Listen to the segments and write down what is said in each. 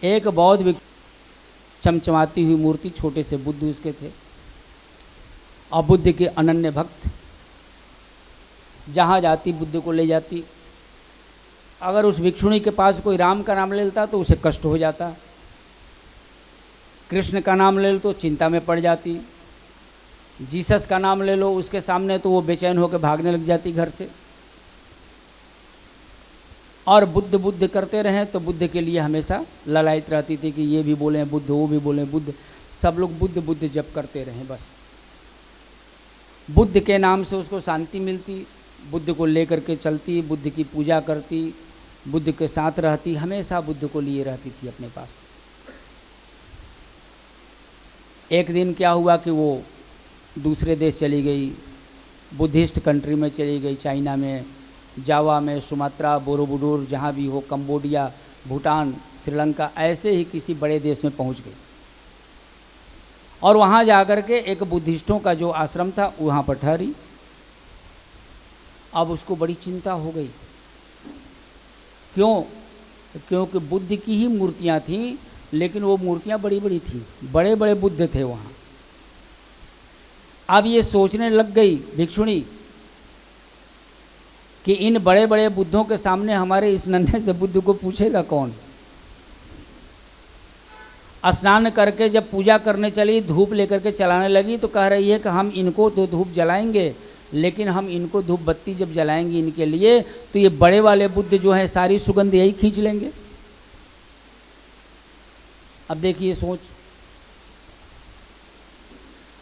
एक बौद्ध चमचमाती हुई मूर्ति, छोटे से बुद्ध उसके थे, और बुद्ध के अनन्य भक्त, जहाँ जाती बुद्ध को ले जाती। अगर उस भिक्षुणी के पास कोई राम का नाम ले लेता तो उसे कष्ट हो जाता, कृष्ण का नाम ले लो तो चिंता में पड़ जाती, जीसस का नाम ले लो उसके सामने तो वो बेचैन होकर भागने लग जाती घर से। और बुद्ध बुद्ध करते रहें तो बुद्ध के लिए हमेशा ललायत रहती थी कि ये भी बोलें बुद्ध, वो भी बोलें बुद्ध, सब लोग बुद्ध बुद्ध जप करते रहें बस। बुद्ध के नाम से उसको शांति मिलती, बुद्ध को लेकर के चलती, बुद्ध की पूजा करती, बुद्ध के साथ रहती, हमेशा बुद्ध को लिए रहती थी अपने पास। एक दिन क्या हुआ कि वो दूसरे देश चली गई, बुद्धिस्ट कंट्री में चली गई, चाइना में, जावा में, सुमात्रा, बोरोबुडूर, जहाँ भी हो, कंबोडिया, भूटान, श्रीलंका, ऐसे ही किसी बड़े देश में पहुँच गई। और वहाँ जाकर के एक बुद्धिस्टों का जो आश्रम था वहाँ पर ठहरी। अब उसको बड़ी चिंता हो गई। क्यों? क्योंकि बुद्ध की ही मूर्तियाँ थीं, लेकिन वो मूर्तियाँ बड़ी बड़ी थीं, बड़े बड़े बुद्ध थे वहाँ। अब ये सोचने लग गई भिक्षुणी कि इन बड़े बड़े बुद्धों के सामने हमारे इस नन्हे से बुद्ध को पूछेगा कौन। स्नान करके जब पूजा करने चली, धूप लेकर के चलाने लगी तो कह रही है कि हम इनको तो धूप जलाएंगे, लेकिन हम इनको धूप बत्ती जब जलाएंगे इनके लिए तो ये बड़े वाले बुद्ध जो है सारी सुगंध यही खींच लेंगे। अब देखिए सोच,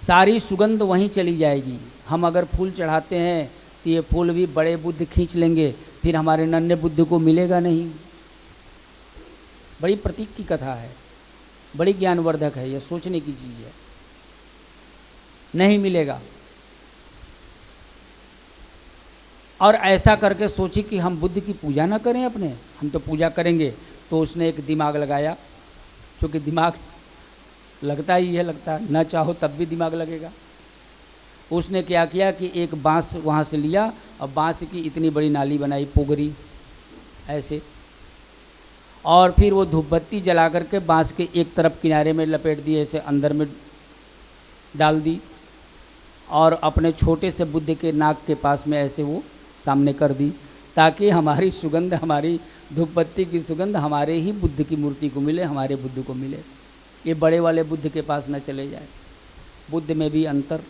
सारी सुगंध वहीं चली जाएगी। हम अगर फूल चढ़ाते हैं तो ये फूल भी बड़े बुद्ध खींच लेंगे, फिर हमारे नन्हे बुद्ध को मिलेगा नहीं। बड़ी प्रतीक की कथा है, बड़ी ज्ञानवर्धक है, यह सोचने की चीज़ है। नहीं मिलेगा। और ऐसा करके सोची कि हम बुद्ध की पूजा ना करें अपने, हम तो पूजा करेंगे। तो उसने एक दिमाग लगाया, क्योंकि दिमाग लगता ही है, लगता है ना चाहो तब भी दिमाग लगेगा। उसने क्या किया कि एक बांस वहाँ से लिया और बांस की इतनी बड़ी नाली बनाई, पोगरी ऐसे, और फिर वो धूपबत्ती जला करके बांस के एक तरफ किनारे में लपेट दी, ऐसे अंदर में डाल दी, और अपने छोटे से बुद्ध के नाक के पास में ऐसे वो सामने कर दी, ताकि हमारी सुगंध, हमारी धूपबत्ती की सुगंध हमारे ही बुद्ध की मूर्ति को मिले, हमारे बुद्ध को मिले, ये बड़े वाले बुद्ध के पास न चले जाए। बुद्ध में भी अंतर।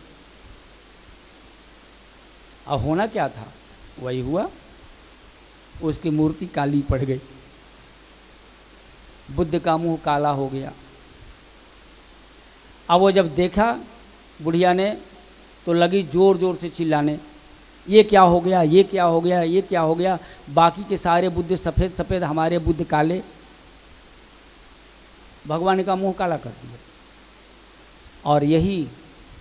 अब होना क्या था वही हुआ, उसकी मूर्ति काली पड़ गई, बुद्ध का मुंह काला हो गया। अब वो जब देखा बुढ़िया ने तो लगी जोर जोर से चिल्लाने, ये क्या हो गया, ये क्या हो गया, ये क्या हो गया, बाकी के सारे बुद्ध सफ़ेद सफ़ेद, हमारे बुद्ध काले। भगवान का मुंह काला कर दिया। और यही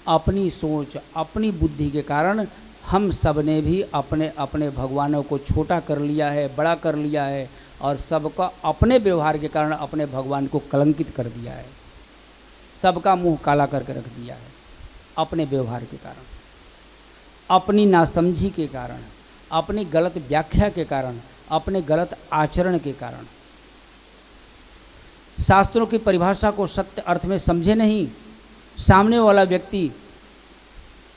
अपनी सोच, अपनी बुद्धि के कारण हम सब ने भी अपने अपने भगवानों को छोटा कर लिया है, बड़ा कर लिया है, और सबका अपने व्यवहार के कारण अपने भगवान को कलंकित कर दिया है, सबका मुंह काला करके रख दिया है, अपने व्यवहार के कारण, अपनी नासमझी के कारण, अपनी गलत व्याख्या के कारण, अपने गलत आचरण के कारण। शास्त्रों की परिभाषा को सत्य अर्थ में समझे नहीं, सामने वाला व्यक्ति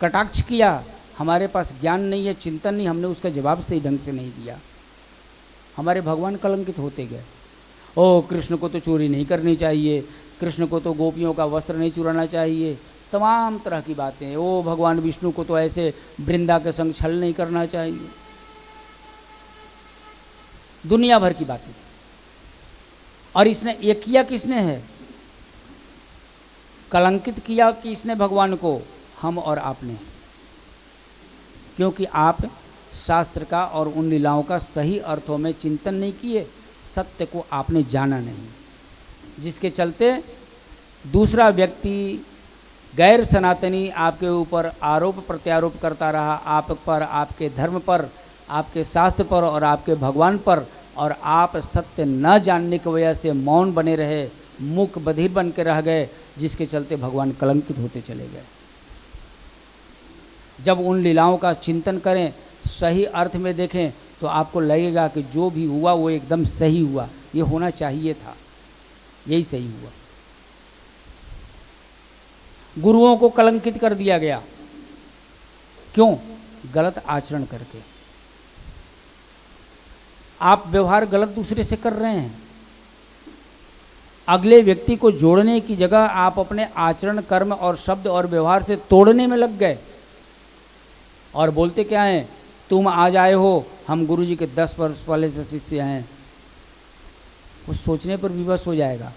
कटाक्ष किया, हमारे पास ज्ञान नहीं है, चिंतन नहीं, हमने उसका जवाब सही ढंग से नहीं दिया, हमारे भगवान कलंकित होते गए। ओ कृष्ण को तो चोरी नहीं करनी चाहिए, कृष्ण को तो गोपियों का वस्त्र नहीं चुराना चाहिए, तमाम तरह की बातें। ओ भगवान विष्णु को तो ऐसे वृंदा के संग छल नहीं करना चाहिए, दुनिया भर की बातें। और इसने ये किया किसने है? कलंकित किया कि इसने भगवान को? हम और आपने। क्योंकि आप शास्त्र का और उन लीलाओं का सही अर्थों में चिंतन नहीं किए, सत्य को आपने जाना नहीं, जिसके चलते दूसरा व्यक्ति गैर सनातनी आपके ऊपर आरोप प्रत्यारोप करता रहा, आप पर, आपके धर्म पर, आपके शास्त्र पर और आपके भगवान पर, और आप सत्य न जानने की वजह से मौन बने रहे, मूक बधिर बन के रह गए, जिसके चलते भगवान कलंकित होते चले गए। जब उन लीलाओं का चिंतन करें, सही अर्थ में देखें, तो आपको लगेगा कि जो भी हुआ वो एकदम सही हुआ, ये होना चाहिए था, यही सही हुआ। गुरुओं को कलंकित कर दिया गया, क्यों? गलत आचरण करके। आप व्यवहार गलत दूसरे से कर रहे हैं, अगले व्यक्ति को जोड़ने की जगह आप अपने आचरण, कर्म और शब्द और व्यवहार से तोड़ने में लग गए। और बोलते क्या हैं? तुम आज आए हो, हम गुरुजी के 10 वर्ष पहले से शिष्य हैं। वो सोचने पर विवश हो जाएगा।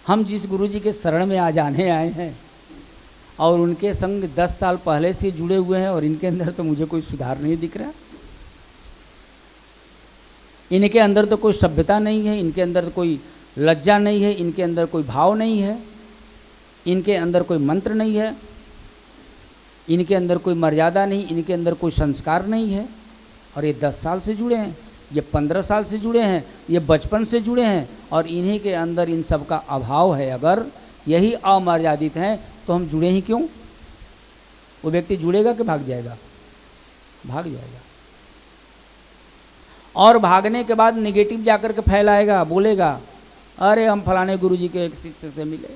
हम जिस गुरुजी के शरण में आज आने आए हैं और उनके संग 10 साल पहले से जुड़े हुए हैं, और इनके अंदर तो मुझे कोई सुधार नहीं दिख रहा। इनके अंदर तो कोई सभ्यता नहीं है, इनके अंदर तो कोई लज्जा नहीं है, इनके अंदर कोई भाव नहीं है, इनके अंदर कोई मंत्र नहीं है, इनके अंदर कोई मर्यादा नहीं, इनके अंदर कोई संस्कार नहीं है। और ये 10 साल से जुड़े हैं, ये 15 साल से जुड़े हैं, ये बचपन से जुड़े हैं, और इन्हीं के अंदर इन सब का अभाव है। अगर यही अमर्यादित हैं तो हम जुड़े ही क्यों? वो व्यक्ति जुड़ेगा कि भाग जाएगा? भाग जाएगा। और भागने के बाद निगेटिव जाकर के फैलाएगा, बोलेगा अरे हम फलाने गुरुजी के एक शिष्य से मिले,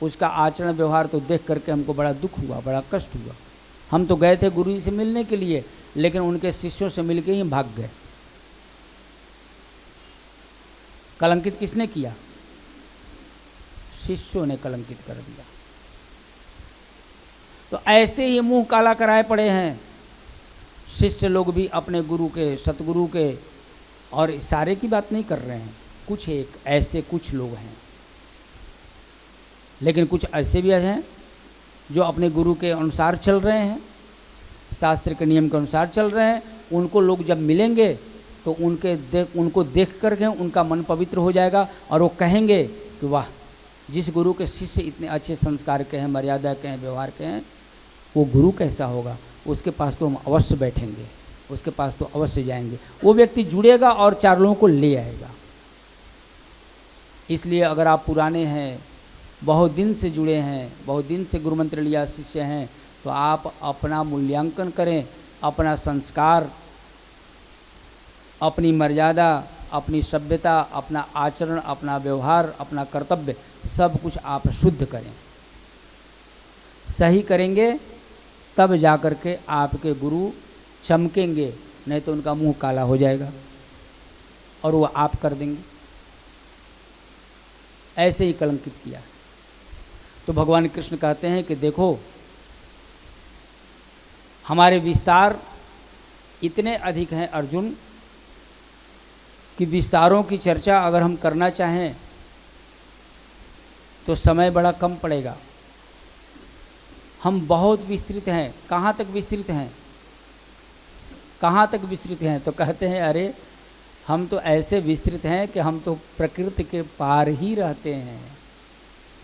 उसका आचरण व्यवहार तो देख करके हमको बड़ा दुख हुआ, बड़ा कष्ट हुआ। हम तो गए थे गुरुजी से मिलने के लिए, लेकिन उनके शिष्यों से मिलके ही भाग गए। कलंकित किसने किया? शिष्यों ने कलंकित कर दिया। तो ऐसे ही मुंह काला कराए पड़े हैं शिष्य लोग भी अपने गुरु के, सतगुरु के। और सारे की बात नहीं कर रहे हैं, कुछ एक ऐसे कुछ लोग हैं, लेकिन कुछ ऐसे भी हैं जो अपने गुरु के अनुसार चल रहे हैं, शास्त्र के नियम के अनुसार चल रहे हैं। उनको लोग जब मिलेंगे तो उनको देख करके उनका मन पवित्र हो जाएगा, और वो कहेंगे कि वाह, जिस गुरु के शिष्य इतने अच्छे संस्कार के हैं, मर्यादा के हैं, व्यवहार के हैं, वो गुरु कैसा होगा, उसके पास तो हम अवश्य बैठेंगे, उसके पास तो अवश्य जाएंगे। वो व्यक्ति जुड़ेगा और 4 लोगों को ले आएगा। इसलिए अगर आप पुराने हैं, बहुत दिन से जुड़े हैं, बहुत दिन से गुरु मंत्र लिया शिष्य हैं, तो आप अपना मूल्यांकन करें, अपना संस्कार, अपनी मर्यादा, अपनी सभ्यता, अपना आचरण, अपना व्यवहार, अपना कर्तव्य, सब कुछ आप शुद्ध करें। सही करेंगे तब जाकर के आपके गुरु चमकेंगे, नहीं तो उनका मुंह काला हो जाएगा और वो आप कर देंगे। ऐसे ही कलंकित किया। तो भगवान कृष्ण कहते हैं कि देखो, हमारे विस्तार इतने अधिक हैं अर्जुन, कि विस्तारों की चर्चा अगर हम करना चाहें तो समय बड़ा कम पड़ेगा। हम बहुत विस्तृत हैं। कहाँ तक विस्तृत हैं? कहाँ तक विस्तृत हैं? तो कहते हैं अरे हम तो ऐसे विस्तृत हैं कि हम तो प्रकृति के पार ही रहते हैं,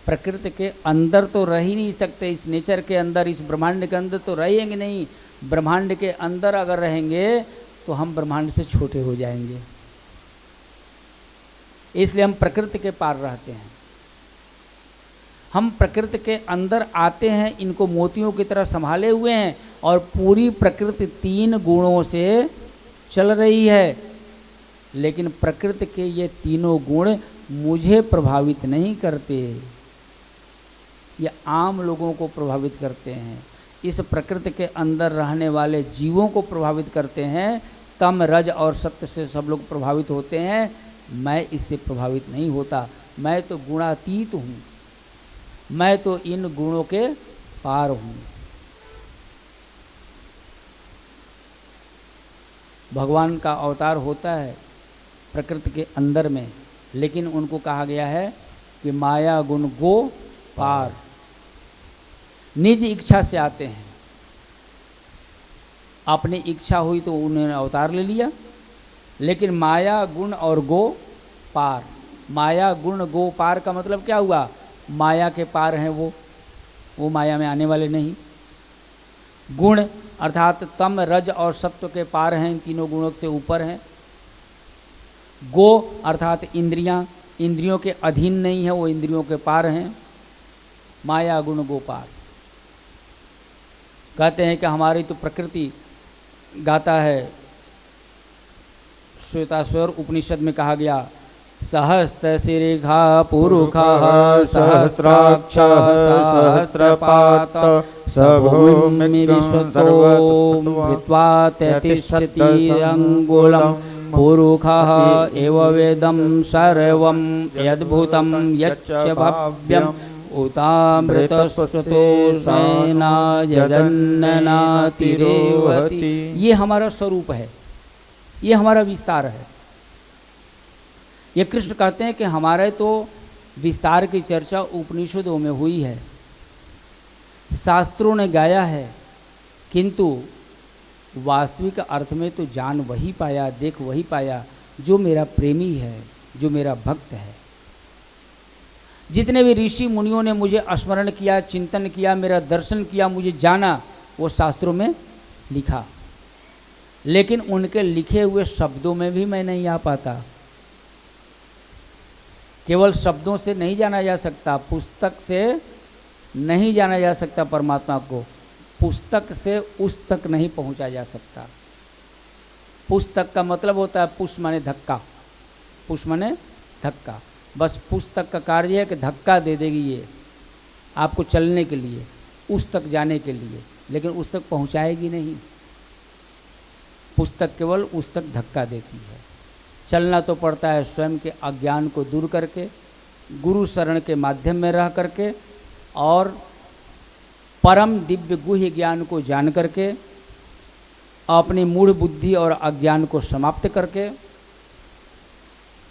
प्रकृति के अंदर तो रह ही नहीं सकते। इस नेचर के अंदर, इस ब्रह्मांड के अंदर तो रहेंगे नहीं। ब्रह्मांड के अंदर अगर रहेंगे तो हम ब्रह्मांड से छोटे हो जाएंगे। इसलिए हम प्रकृति के पार रहते हैं। हम प्रकृति के अंदर आते हैं, इनको मोतियों की तरह संभाले हुए हैं, और पूरी प्रकृति 3 गुणों से चल रही है। लेकिन प्रकृति के ये तीनों गुण मुझे प्रभावित नहीं करते, ये आम लोगों को प्रभावित करते हैं। इस प्रकृति के अंदर रहने वाले जीवों को प्रभावित करते हैं। तम, रज और सत्य से सब लोग प्रभावित होते हैं। मैं इससे प्रभावित नहीं होता। मैं तो गुणातीत हूँ, मैं तो इन गुणों के पार हूँ। भगवान का अवतार होता है प्रकृति के अंदर में, लेकिन उनको कहा गया है कि माया गुण गो पार। निज इच्छा से आते हैं, अपनी इच्छा हुई तो उन्होंने अवतार ले लिया, लेकिन माया गुण और गो पार। माया गुण गो पार का मतलब क्या हुआ? माया के पार हैं वो माया में आने वाले नहीं। गुण अर्थात तम, रज और सत्व के पार हैं, इन तीनों गुणों से ऊपर हैं। गो अर्थात इंद्रियां, इंद्रियों के अधीन नहीं है, वो इंद्रियों के पार हैं। माया गुण गो पार। कहते हैं कि हमारी तो प्रकृति, गाता है श्वेताश्वर उपनिषद में कहा गया, सहस्रशिरिखा पुरुखः सहस्राक्षः सहस्रपात स भूमिविश्वतो मृत्वा तिष्ठति अंगुलं पुरुखः एव वेदं सर्वं यद्भूतं यच्च भव्यम् उतामृतस्वतोषेना यदन्ननातिरेवति। ये हमारा स्वरूप है, ये हमारा विस्तार है। ये कृष्ण कहते हैं कि हमारे तो विस्तार की चर्चा उपनिषदों में हुई है, शास्त्रों ने गाया है, किंतु वास्तविक अर्थ में तो जान वही पाया, देख वही पाया जो मेरा प्रेमी है, जो मेरा भक्त है। जितने भी ऋषि मुनियों ने मुझे स्मरण किया, चिंतन किया, मेरा दर्शन किया, मुझे जाना, वो शास्त्रों में लिखा, लेकिन उनके लिखे हुए शब्दों में भी मैं नहीं आ पाता। केवल शब्दों से नहीं जाना जा सकता, पुस्तक से नहीं जाना जा सकता परमात्मा को, पुस्तक से उस तक नहीं पहुंचा जा सकता। पुस्तक का मतलब होता है पुष माने धक्का, पुष माने धक्का। बस पुस्तक का कार्य है कि धक्का दे देगी ये आपको चलने के लिए, उस तक जाने के लिए, लेकिन उस तक पहुंचाएगी नहीं। पुस्तक केवल उस तक धक्का देती है। चलना तो पड़ता है स्वयं के अज्ञान को दूर करके, गुरु शरण के माध्यम में रह करके, और परम दिव्य गुह्य ज्ञान को जान करके, अपनी मूढ़ बुद्धि और अज्ञान को समाप्त करके।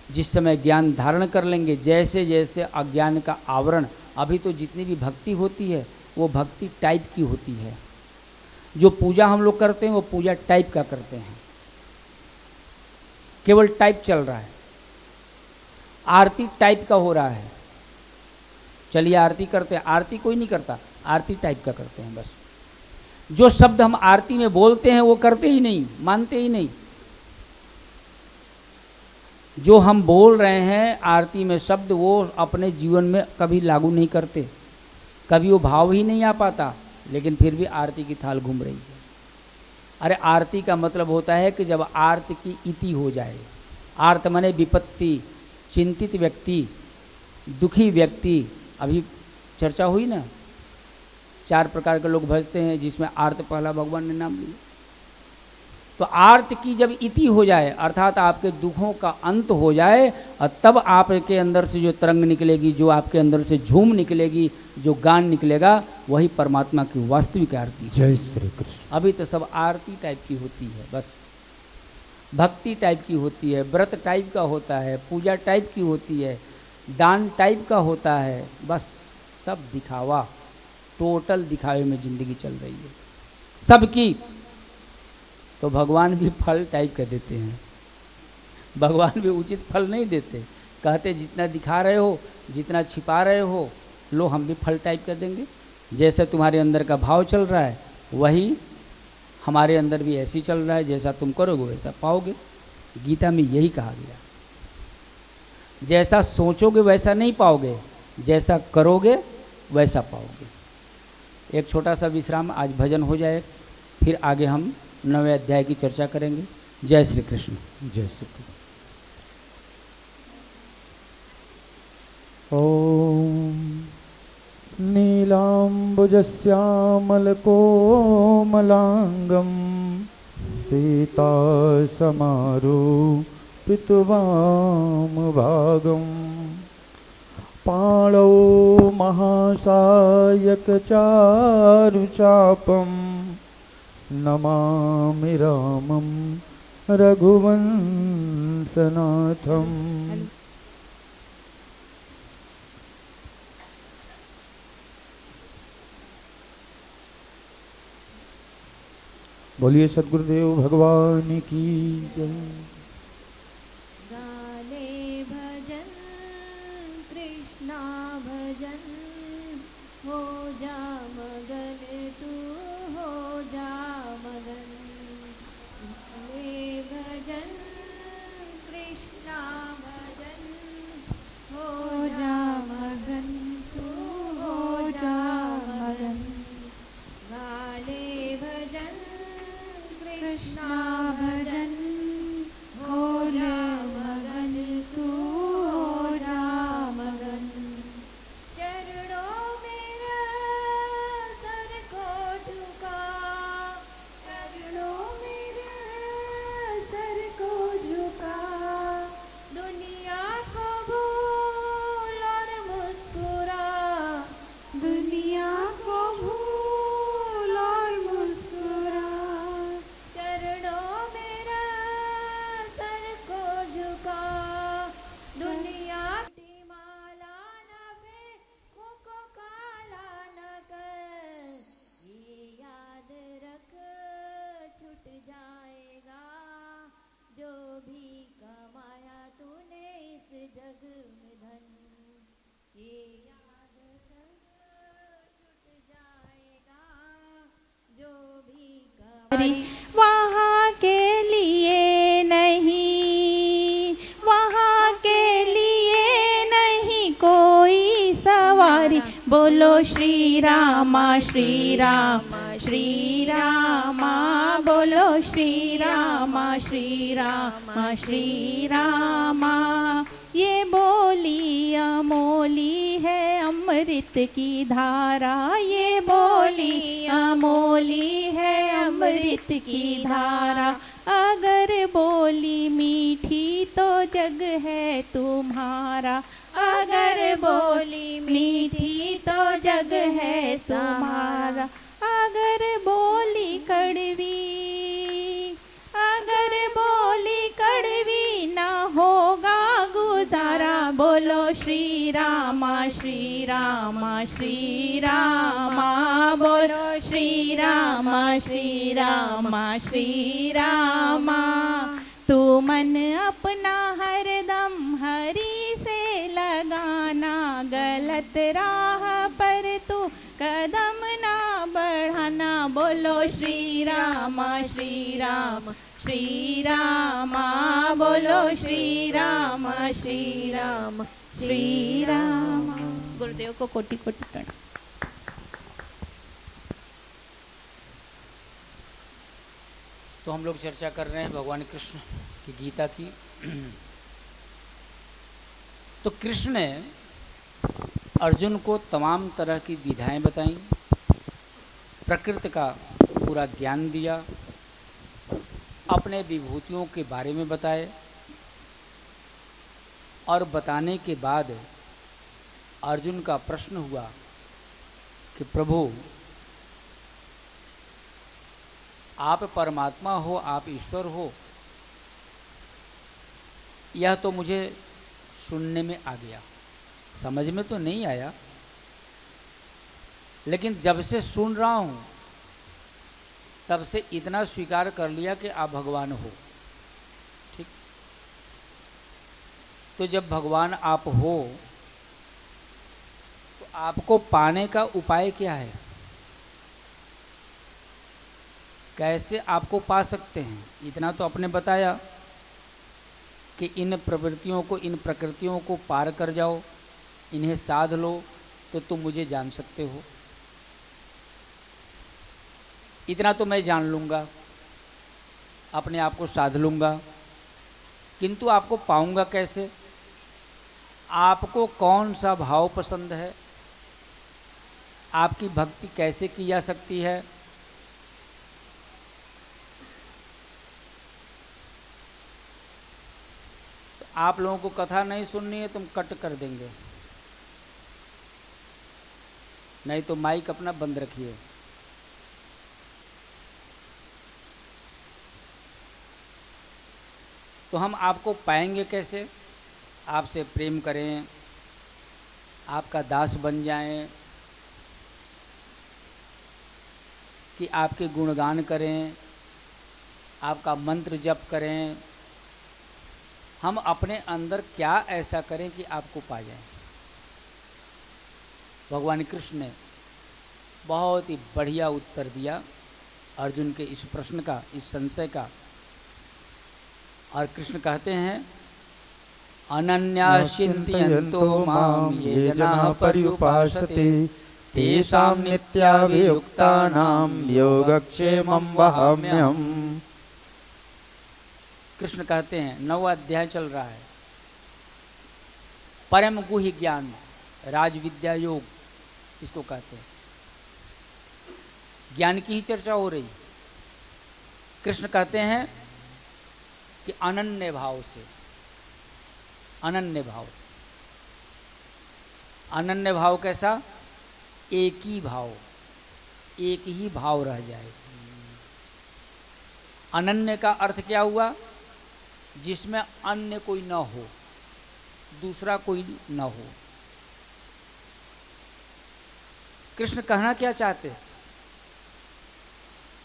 जिस समय ज्ञान धारण कर लेंगे, जैसे जैसे अज्ञान का आवरण, अभी तो जितनी भी भक्ति होती है वो भक्ति टाइप की होती है। जो पूजा हम लोग करते हैं वो पूजा टाइप का करते हैं, केवल टाइप चल रहा है। आरती टाइप का हो रहा है, चलिए आरती करते हैं, आरती कोई नहीं करता, आरती टाइप का करते हैं बस। जो शब्द हम आरती में बोलते हैं वो करते ही नहीं, मानते ही नहीं। जो हम बोल रहे हैं आरती में शब्द, वो अपने जीवन में कभी लागू नहीं करते, कभी वो भाव ही नहीं आ पाता, लेकिन फिर भी आरती की थाल घूम रही है। अरे आरती का मतलब होता है कि जब आर्त की इति हो जाए। आर्त माने विपत्ति, चिंतित व्यक्ति, दुखी व्यक्ति। अभी चर्चा हुई ना, 4 प्रकार के लोग भजते हैं, जिसमें आर्त पहला भगवान ने नाम लिया। तो आर्त की जब इति हो जाए, अर्थात आपके दुखों का अंत हो जाए, और तब आपके अंदर से जो तरंग निकलेगी, जो आपके अंदर से झूम निकलेगी, जो गान निकलेगा, वही परमात्मा की वास्तविक आरती है। जय श्री कृष्ण। अभी तो सब आरती टाइप की होती है, बस भक्ति टाइप की होती है, व्रत टाइप का होता है, पूजा टाइप की होती है, दान टाइप का होता है, बस सब दिखावा, टोटल दिखावे में जिंदगी चल रही है सबकी। तो भगवान भी फल टाइप का देते हैं, भगवान भी उचित फल नहीं देते। कहते जितना दिखा रहे हो, जितना छिपा रहे हो, लो हम भी फल टाइप का देंगे। जैसे तुम्हारे अंदर का भाव चल रहा है, वही हमारे अंदर भी ऐसे ही चल रहा है। जैसा तुम करोगे वैसा पाओगे। गीता में यही कहा गया, जैसा सोचोगे वैसा नहीं पाओगे, जैसा करोगे वैसा पाओगे। एक छोटा सा विश्राम, आज भजन हो जाए, फिर आगे हम 9वें अध्याय की चर्चा करेंगे। जय श्री कृष्ण। जय श्री कृष्ण। ओम नीलाम्बुजश्यामलकोमलांगं सीतासमारोपितवामभागं पाणौ महासायकचारुचापं नमामि रामं रघुवंशनाथम्। बोलिए सद्गुरुदेव भगवान की जय। गाले भजन कृष्णा भजन, हो जा मगन तू हो जा मगन। गाले भजन कृष्णा भजन, हो जा मगन तू हो जा मगन। गाले भजन कृष्णा भजन, हो जा मगन तू वहाँ के लिए नहीं, वहाँ के लिए नहीं कोई सवारी। बोलो श्री रामा श्री रामा श्री रामा, बोलो श्री रामा श्री रामा श्री रामा। ये बोली अमोली है अमृत की धारा, ये बोली अमोली है अमृत की धारा। अगर बोली मीठी तो जग है तुम्हारा, अगर बोली मीठी तो जग है तुम्हारा। अगर बोली कड़वी, अगर बोली कड़वी ना होगा गुजारा। बोलो श्री रामा श्री रामा श्री रामा, बोलो श्री रामा श्री रामा श्री रामा। तू मन अपना हरदम हरि से लगाना, गलत राह पर तू कदम ना बढ़ाना। बोलो श्री रामा श्री रामा श्री रामा, बोलो श्री रामा श्री रामा श्री रामा। गुरुदेव को कोटि कोटि प्रणाम। तो हम लोग चर्चा कर रहे हैं भगवान कृष्ण की गीता की। तो कृष्ण ने अर्जुन को तमाम तरह की विधाएं बताई, प्रकृति का पूरा ज्ञान दिया, अपने विभूतियों के बारे में बताए, और बताने के बाद अर्जुन का प्रश्न हुआ कि प्रभु आप परमात्मा हो, आप ईश्वर हो, यह तो मुझे सुनने में आ गया, समझ में तो नहीं आया, लेकिन जब से सुन रहा हूँ तब से इतना स्वीकार कर लिया कि आप भगवान हो। ठीक, तो जब भगवान आप हो तो आपको पाने का उपाय क्या है, कैसे आपको पा सकते हैं? इतना तो आपने बताया कि इन प्रवृत्तियों को, इन प्रकृतियों को पार कर जाओ, इन्हें साध लो तो तुम मुझे जान सकते हो। इतना तो मैं जान लूँगा, अपने आप को साध लूँगा, किंतु आपको पाऊँगा कैसे? आपको कौन सा भाव पसंद है, आपकी भक्ति कैसे की जा सकती है? तो आप लोगों को कथा नहीं सुननी है, तुम कट कर देंगे, नहीं तो माइक अपना बंद रखिए। तो हम आपको पाएंगे कैसे? आपसे प्रेम करें, आपका दास बन जाएं, कि आपके गुणगान करें, आपका मंत्र जप करें। हम अपने अंदर क्या ऐसा करें कि आपको पा जाएं? भगवान कृष्ण ने बहुत ही बढ़िया उत्तर दिया अर्जुन के इस प्रश्न का, इस संशय का। और कृष्ण कहते हैं, अनन्या चिन्तयन्तो मां ये जनाः पर्युपासते तेषां नित्याभियुक्तानां योगक्षेमं वहाम्यहम्। कृष्ण कहते हैं, 9वां अध्याय चल रहा है, परम गुह्य ज्ञान, राजविद्या योग इसको कहते हैं। ज्ञान की ही चर्चा हो रही। कृष्ण कहते हैं कि अनन्य भाव से, अनन्य भाव, अनन्य भाव कैसा? एक ही भाव, एक ही भाव रह जाए। अनन्य का अर्थ क्या हुआ? जिसमें अन्य कोई न हो, दूसरा कोई न हो। कृष्ण कहना क्या चाहते?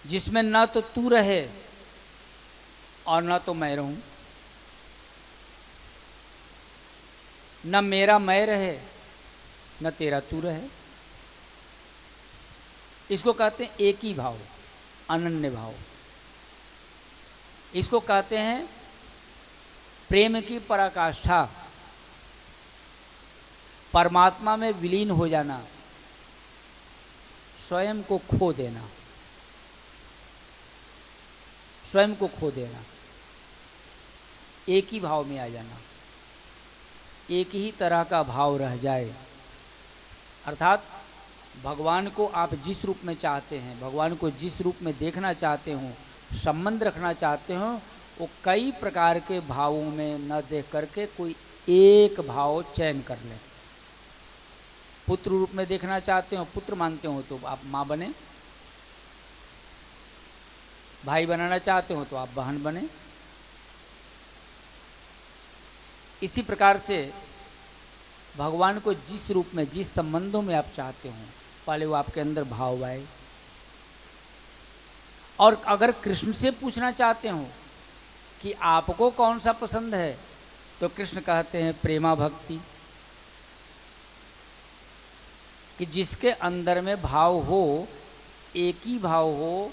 जिसमें न तो तू रहे और न तो मैं रहूं, न मेरा मैं रहे न तेरा तू रहे। इसको कहते हैं एक ही भाव, अनन्य भाव। इसको कहते हैं प्रेम की पराकाष्ठा, परमात्मा में विलीन हो जाना, स्वयं को खो देना, स्वयं को खो देना, एक ही भाव में आ जाना, एक ही तरह का भाव रह जाए। अर्थात भगवान को आप जिस रूप में चाहते हैं, भगवान को जिस रूप में देखना चाहते हो, संबंध रखना चाहते हो, वो कई प्रकार के भावों में न देख करके कोई एक भाव चयन कर लें। पुत्र रूप में देखना चाहते हो, पुत्र मानते हो तो आप माँ बने, भाई बनाना चाहते हो तो आप बहन बने। इसी प्रकार से भगवान को जिस रूप में, जिस संबंधों में आप चाहते हो, पहले वो आपके अंदर भाव आए। और अगर कृष्ण से पूछना चाहते हो कि आपको कौन सा पसंद है, तो कृष्ण कहते हैं प्रेमा भक्ति, कि जिसके अंदर में भाव हो, एक ही भाव हो,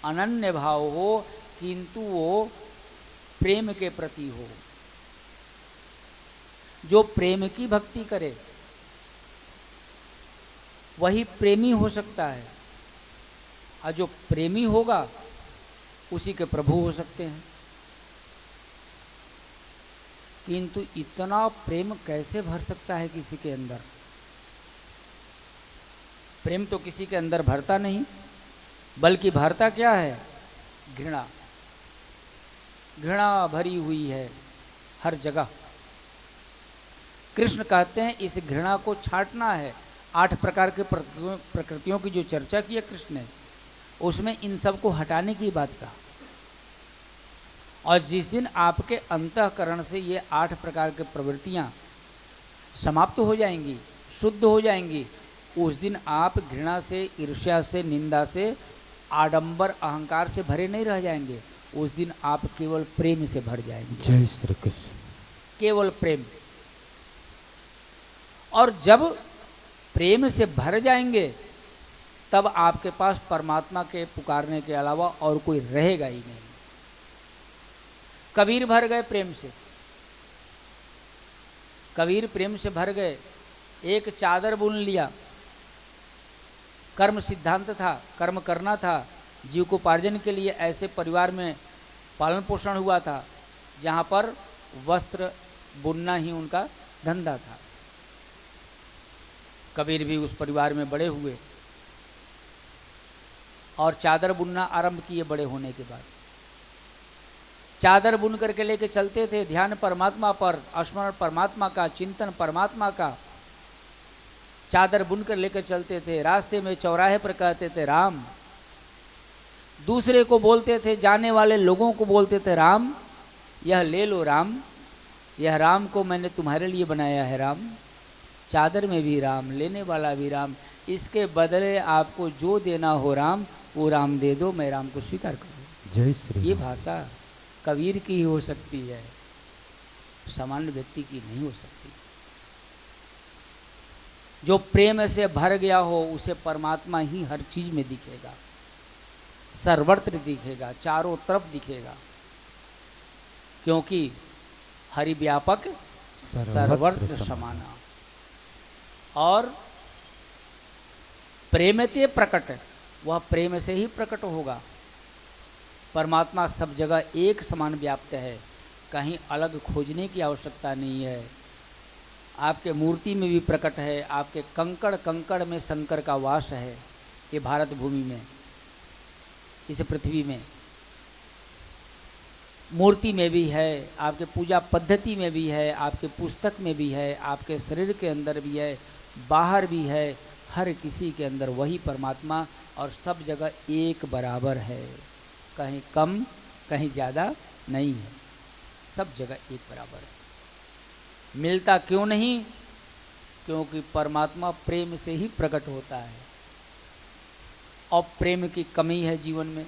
अनन्य भाव हो, किंतु वो प्रेम के प्रति हो। जो प्रेम की भक्ति करे वही प्रेमी हो सकता है, और जो प्रेमी होगा उसी के प्रभु हो सकते हैं। किंतु इतना प्रेम कैसे भर सकता है किसी के अंदर? प्रेम तो किसी के अंदर भरता नहीं, बल्कि भरता क्या है? घृणा। घृणा भरी हुई है हर जगह। कृष्ण कहते हैं इस घृणा को छांटना है। 8 प्रकार के प्रकृतियों की जो चर्चा की है कृष्ण ने, उसमें इन सब को हटाने की बात कहा। और जिस दिन आपके अंतःकरण से ये 8 प्रकार की प्रवृत्तियां समाप्त हो जाएंगी, शुद्ध हो जाएंगी, उस दिन आप घृणा से, ईर्ष्या से, निंदा से, आडंबर अहंकार से भरे नहीं रह जाएंगे। उस दिन आप केवल प्रेम से भर जाएंगे। जय श्री कृष्ण। केवल प्रेम। और जब प्रेम से भर जाएंगे तब आपके पास परमात्मा के पुकारने के अलावा और कोई रहेगा ही नहीं। कबीर भर गए प्रेम से, कबीर प्रेम से भर गए। एक चादर बुन लिया, कर्म सिद्धांत था, कर्म करना था, जीविकोपार्जन के लिए ऐसे परिवार में पालन पोषण हुआ था जहाँ पर वस्त्र बुनना ही उनका धंधा था। कबीर भी उस परिवार में बड़े हुए और चादर बुनना आरंभ किए। बड़े होने के बाद चादर बुन करके लेके चलते थे, ध्यान परमात्मा पर, स्मरण परमात्मा का, चिंतन परमात्मा का। चादर बुनकर लेकर चलते थे। रास्ते में चौराहे पर कहते थे राम। दूसरे को बोलते थे, जाने वाले लोगों को बोलते थे राम, यह ले लो राम, यह राम को मैंने तुम्हारे लिए बनाया है राम। चादर में भी राम, लेने वाला भी राम, इसके बदले आपको जो देना हो राम, वो राम दे दो, मैं राम को स्वीकार करूँ। जय श्री। ये भाषा कबीर की ही हो सकती है, सामान्य व्यक्ति की नहीं हो सकती। जो प्रेम से भर गया हो उसे परमात्मा ही हर चीज में दिखेगा, सर्वत्र दिखेगा, चारों तरफ दिखेगा, क्योंकि हरि व्यापक सर्वत्र समाना। और प्रेमते प्रकट, वह प्रेम से ही प्रकट होगा। परमात्मा सब जगह एक समान व्याप्त है, कहीं अलग खोजने की आवश्यकता नहीं है। आपके मूर्ति में भी प्रकट है, आपके कंकड़ कंकड़ में शंकर का वास है। ये भारत भूमि में, इस पृथ्वी में मूर्ति में भी है, आपके पूजा पद्धति में भी है, आपके पुस्तक में भी है, आपके शरीर के अंदर भी है, बाहर भी है। हर किसी के अंदर वही परमात्मा, और सब जगह एक बराबर है, कहीं कम कहीं ज़्यादा नहीं है, सब जगह एक बराबर है। मिलता क्यों नहीं? क्योंकि परमात्मा प्रेम से ही प्रकट होता है, और प्रेम की कमी है जीवन में।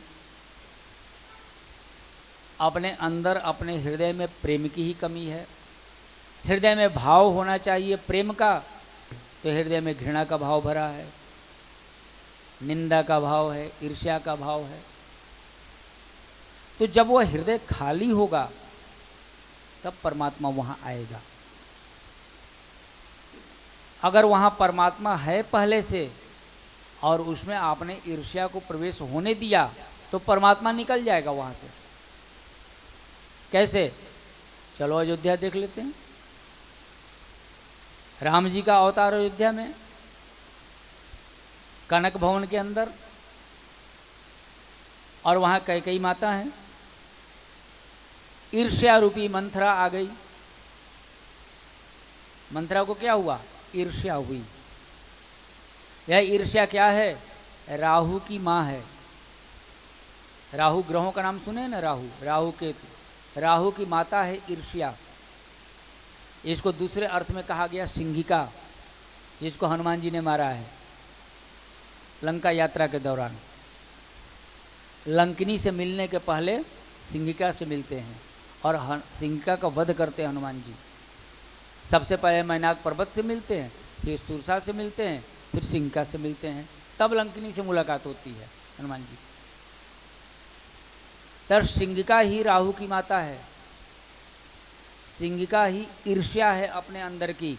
अपने अंदर, अपने हृदय में प्रेम की ही कमी है। हृदय में भाव होना चाहिए प्रेम का, तो हृदय में घृणा का भाव भरा है, निंदा का भाव है, ईर्ष्या का भाव है। तो जब वह हृदय खाली होगा तब परमात्मा वहां आएगा। अगर वहां परमात्मा है पहले से और उसमें आपने ईर्ष्या को प्रवेश होने दिया तो परमात्मा निकल जाएगा वहां से। कैसे? चलो अयोध्या देख लेते हैं। राम जी का अवतार अयोध्या में, कनक भवन के अंदर, और वहां कैकेयी माता है। ईर्ष्या रूपी मंथरा आ गई। मंथरा को क्या हुआ? ईर्ष्या हुई। यह ईर्ष्या क्या है? राहु की मां है। राहु ग्रहों का नाम सुने ना, राहु, राहु केतु। राहु की माता है ईर्ष्या। इसको दूसरे अर्थ में कहा गया सिंहिका, जिसको हनुमान जी ने मारा है लंका यात्रा के दौरान। लंकिनी से मिलने के पहले सिंहिका से मिलते हैं और सिंहिका का वध करते हैं हनुमान जी। सबसे पहले मैनाक पर्वत से मिलते हैं, फिर सुरसा से मिलते हैं, फिर सिंहिका से मिलते हैं, तब लंकिनी से मुलाकात होती है हनुमान जी। तर सिंहिका ही राहु की माता है। सिंहिका ही ईर्ष्या है अपने अंदर की,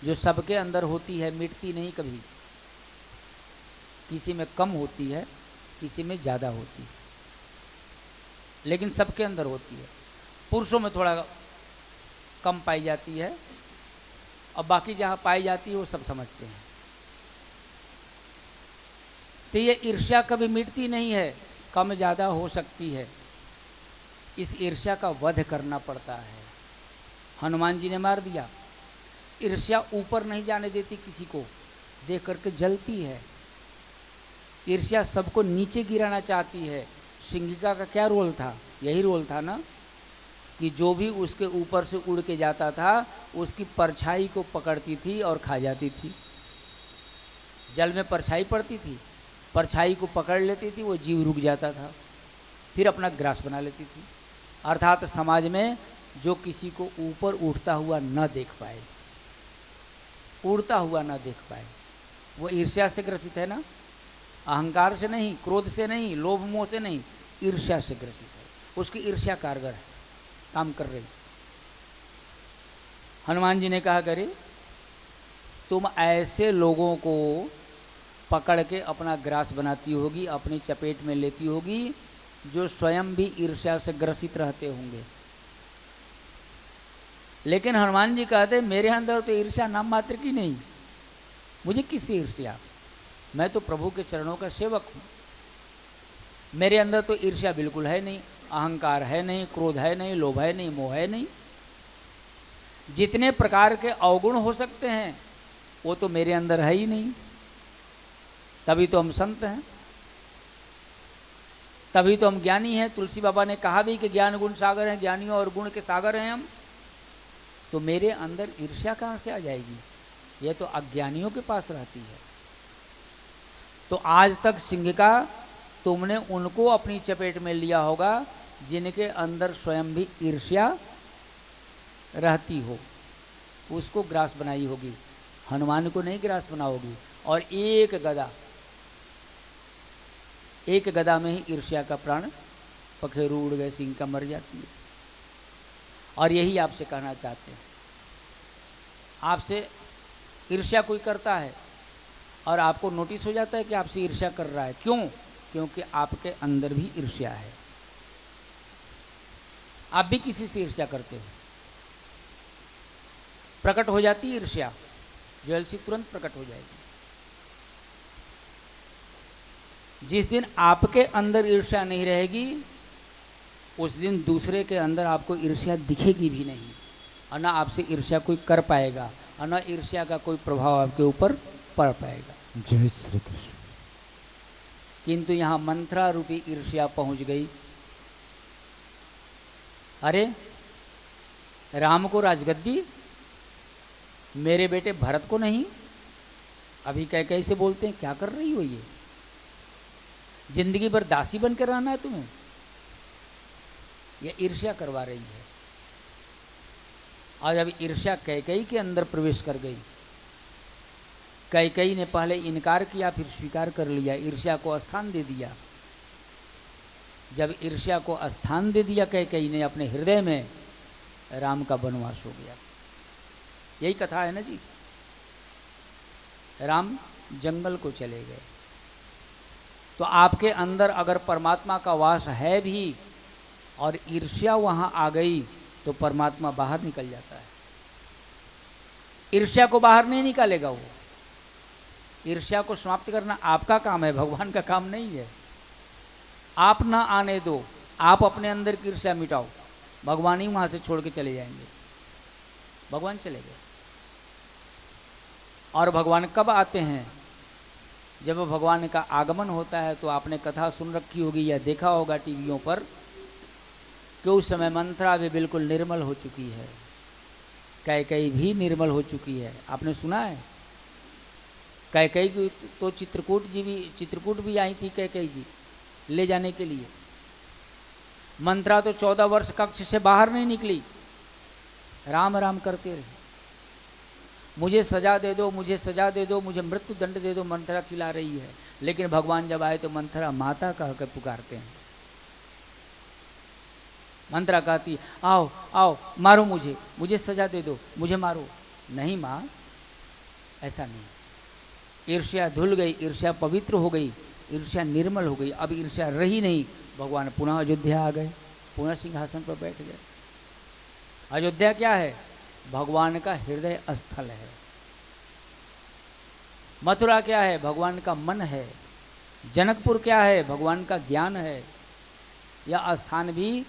जो सबके अंदर होती है, मिटती नहीं कभी। किसी में कम होती है, किसी में ज़्यादा होती है, लेकिन सबके अंदर होती है। पुरुषों में थोड़ा कम पाई जाती है और बाकी जहाँ पाई जाती है वो सब समझते हैं। तो ये ईर्ष्या कभी मिटती नहीं है, कम ज़्यादा हो सकती है। इस ईर्ष्या का वध करना पड़ता है। हनुमान जी ने मार दिया। ईर्ष्या ऊपर नहीं जाने देती किसी को, देख करके जलती है। ईर्ष्या सबको नीचे गिराना चाहती है। सिंहिका का क्या रोल था? यही रोल था ना, कि जो भी उसके ऊपर से उड़ के जाता था उसकी परछाई को पकड़ती थी और खा जाती थी। जल में परछाई पड़ती थी, परछाई को पकड़ लेती थी, वो जीव रुक जाता था, फिर अपना ग्रास बना लेती थी। अर्थात समाज में जो किसी को ऊपर उठता हुआ न देख पाए, उड़ता हुआ न देख पाए, वो ईर्ष्या से ग्रसित है ना। अहंकार से नहीं, क्रोध से नहीं, लोभ मोह से नहीं, ईर्ष्या से ग्रसित है। उसकी ईर्ष्या कारगर है, काम कर रही। हनुमान जी ने कहा, करे तुम ऐसे लोगों को पकड़ के अपना ग्रास बनाती होगी, अपनी चपेट में लेती होगी, जो स्वयं भी ईर्ष्या से ग्रसित रहते होंगे। लेकिन हनुमान जी कहते, मेरे अंदर तो ईर्ष्या नाम मात्र की नहीं, मुझे किससे ईर्ष्या? मैं तो प्रभु के चरणों का सेवक हूँ। मेरे अंदर तो ईर्ष्या बिल्कुल है नहीं, अहंकार है नहीं, क्रोध है नहीं, लोभ है नहीं, मोह है नहीं। जितने प्रकार के अवगुण हो सकते हैं वो तो मेरे अंदर है ही नहीं। तभी तो हम संत हैं, तभी तो हम ज्ञानी हैं। तुलसी बाबा ने कहा भी कि ज्ञान गुण सागर हैं, ज्ञानियों और गुण के सागर हैं हम। तो मेरे अंदर ईर्ष्या कहाँ से आ जाएगी? यह तो अज्ञानियों के पास रहती है। तो आज तक सिंहिका तुमने उनको अपनी चपेट में लिया होगा जिनके अंदर स्वयं भी ईर्ष्या रहती हो, उसको ग्रास बनाई होगी। हनुमान को नहीं ग्रास बनाओगी। और एक गदा में ही ईर्ष्या का प्राण पखेरु उड़ गए, सिंहिका मर जाती है। और यही आपसे कहना चाहते हैं। आपसे ईर्ष्या कोई करता है और आपको नोटिस हो जाता है कि आपसे ईर्ष्या कर रहा है। क्यों? क्योंकि आपके अंदर भी ईर्ष्या है। आप भी किसी से ईर्ष्या करते हो, प्रकट हो जाती है ईर्ष्या, ज्वेलसी तुरंत प्रकट हो जाएगी। जिस दिन आपके अंदर ईर्ष्या नहीं रहेगी उस दिन दूसरे के अंदर आपको ईर्ष्या दिखेगी भी नहीं, और ना आपसे ईर्ष्या कोई कर पाएगा, और ना ईर्ष्या का कोई प्रभाव आपके ऊपर पड़ पाएगा। जय श्री कृष्ण। किंतु यहाँ मंथरा रूपी ईर्ष्या पहुंच गई। अरे राम को राजगद्दी, मेरे बेटे भरत को नहीं। अभी कैसे बोलते हैं, क्या कर रही हो ये? जिंदगी भर दासी बनकर रहना है तुम्हें? ये ईर्ष्या करवा रही है। और जब ईर्ष्या कैकेयी के अंदर प्रवेश कर गई, कैकेयी ने पहले इनकार किया, फिर स्वीकार कर लिया, ईर्ष्या को स्थान दे दिया। जब ईर्ष्या को स्थान दे दिया कैकेयी ने अपने हृदय में, राम का वनवास हो गया। यही कथा है ना जी। राम जंगल को चले गए। तो आपके अंदर अगर परमात्मा का वास है भी और ईर्ष्या वहां आ गई तो परमात्मा बाहर निकल जाता है। ईर्ष्या को बाहर नहीं निकालेगा वो। ईर्ष्या को समाप्त करना आपका काम है, भगवान का काम नहीं है। आप ना आने दो, आप अपने अंदर की ईर्ष्या मिटाओ, भगवान ही वहां से छोड़ के चले जाएंगे। भगवान चले गए। और भगवान कब आते हैं? जब भगवान का आगमन होता है। तो आपने कथा सुन रखी होगी या देखा होगा टीवियों पर कि उस समय मंथरा भी बिल्कुल निर्मल हो चुकी है, कैकेयी भी निर्मल हो चुकी है। आपने सुना है? कैकेयी की तो चित्रकूट भी आई थी कैकेयी जी ले जाने के लिए। मंथरा तो 14 वर्ष कक्ष से बाहर नहीं निकली, राम राम करते रहे। मुझे सजा दे दो, मुझे सजा दे दो, मुझे मृत्यु दंड दे दो, मंथरा चिल्ला रही है। लेकिन भगवान जब आए तो मंथरा माता कहकर पुकारते हैं। मंथरा कहती आओ आओ मारो मुझे, मुझे सजा दे दो, मुझे मारो। नहीं माँ, ऐसा नहीं। ईर्ष्या धुल गई, ईर्ष्या पवित्र हो गई, ईर्ष्या निर्मल हो गई। अब ईर्ष्या रही नहीं। भगवान पुनः अयोध्या आ गए, पुनः सिंहासन पर बैठ गए। अयोध्या क्या है? भगवान का हृदय स्थल है। मथुरा क्या है? भगवान का मन है। जनकपुर क्या है? भगवान का ज्ञान है। यह स्थान भी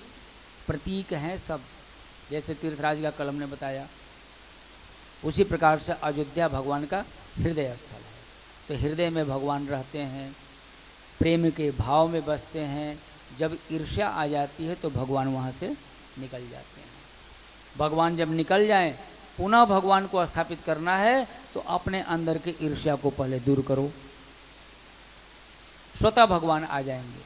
प्रतीक हैं सब, जैसे तीर्थराज का कलम ने बताया, उसी प्रकार से अयोध्या भगवान का हृदय स्थल है। तो हृदय में भगवान रहते हैं, प्रेम के भाव में बसते हैं। जब ईर्ष्या आ जाती है तो भगवान वहाँ से निकल जाते हैं। भगवान जब निकल जाएं, पुनः भगवान को स्थापित करना है तो अपने अंदर के ईर्ष्या को पहले दूर करो, स्वतः भगवान आ जाएंगे।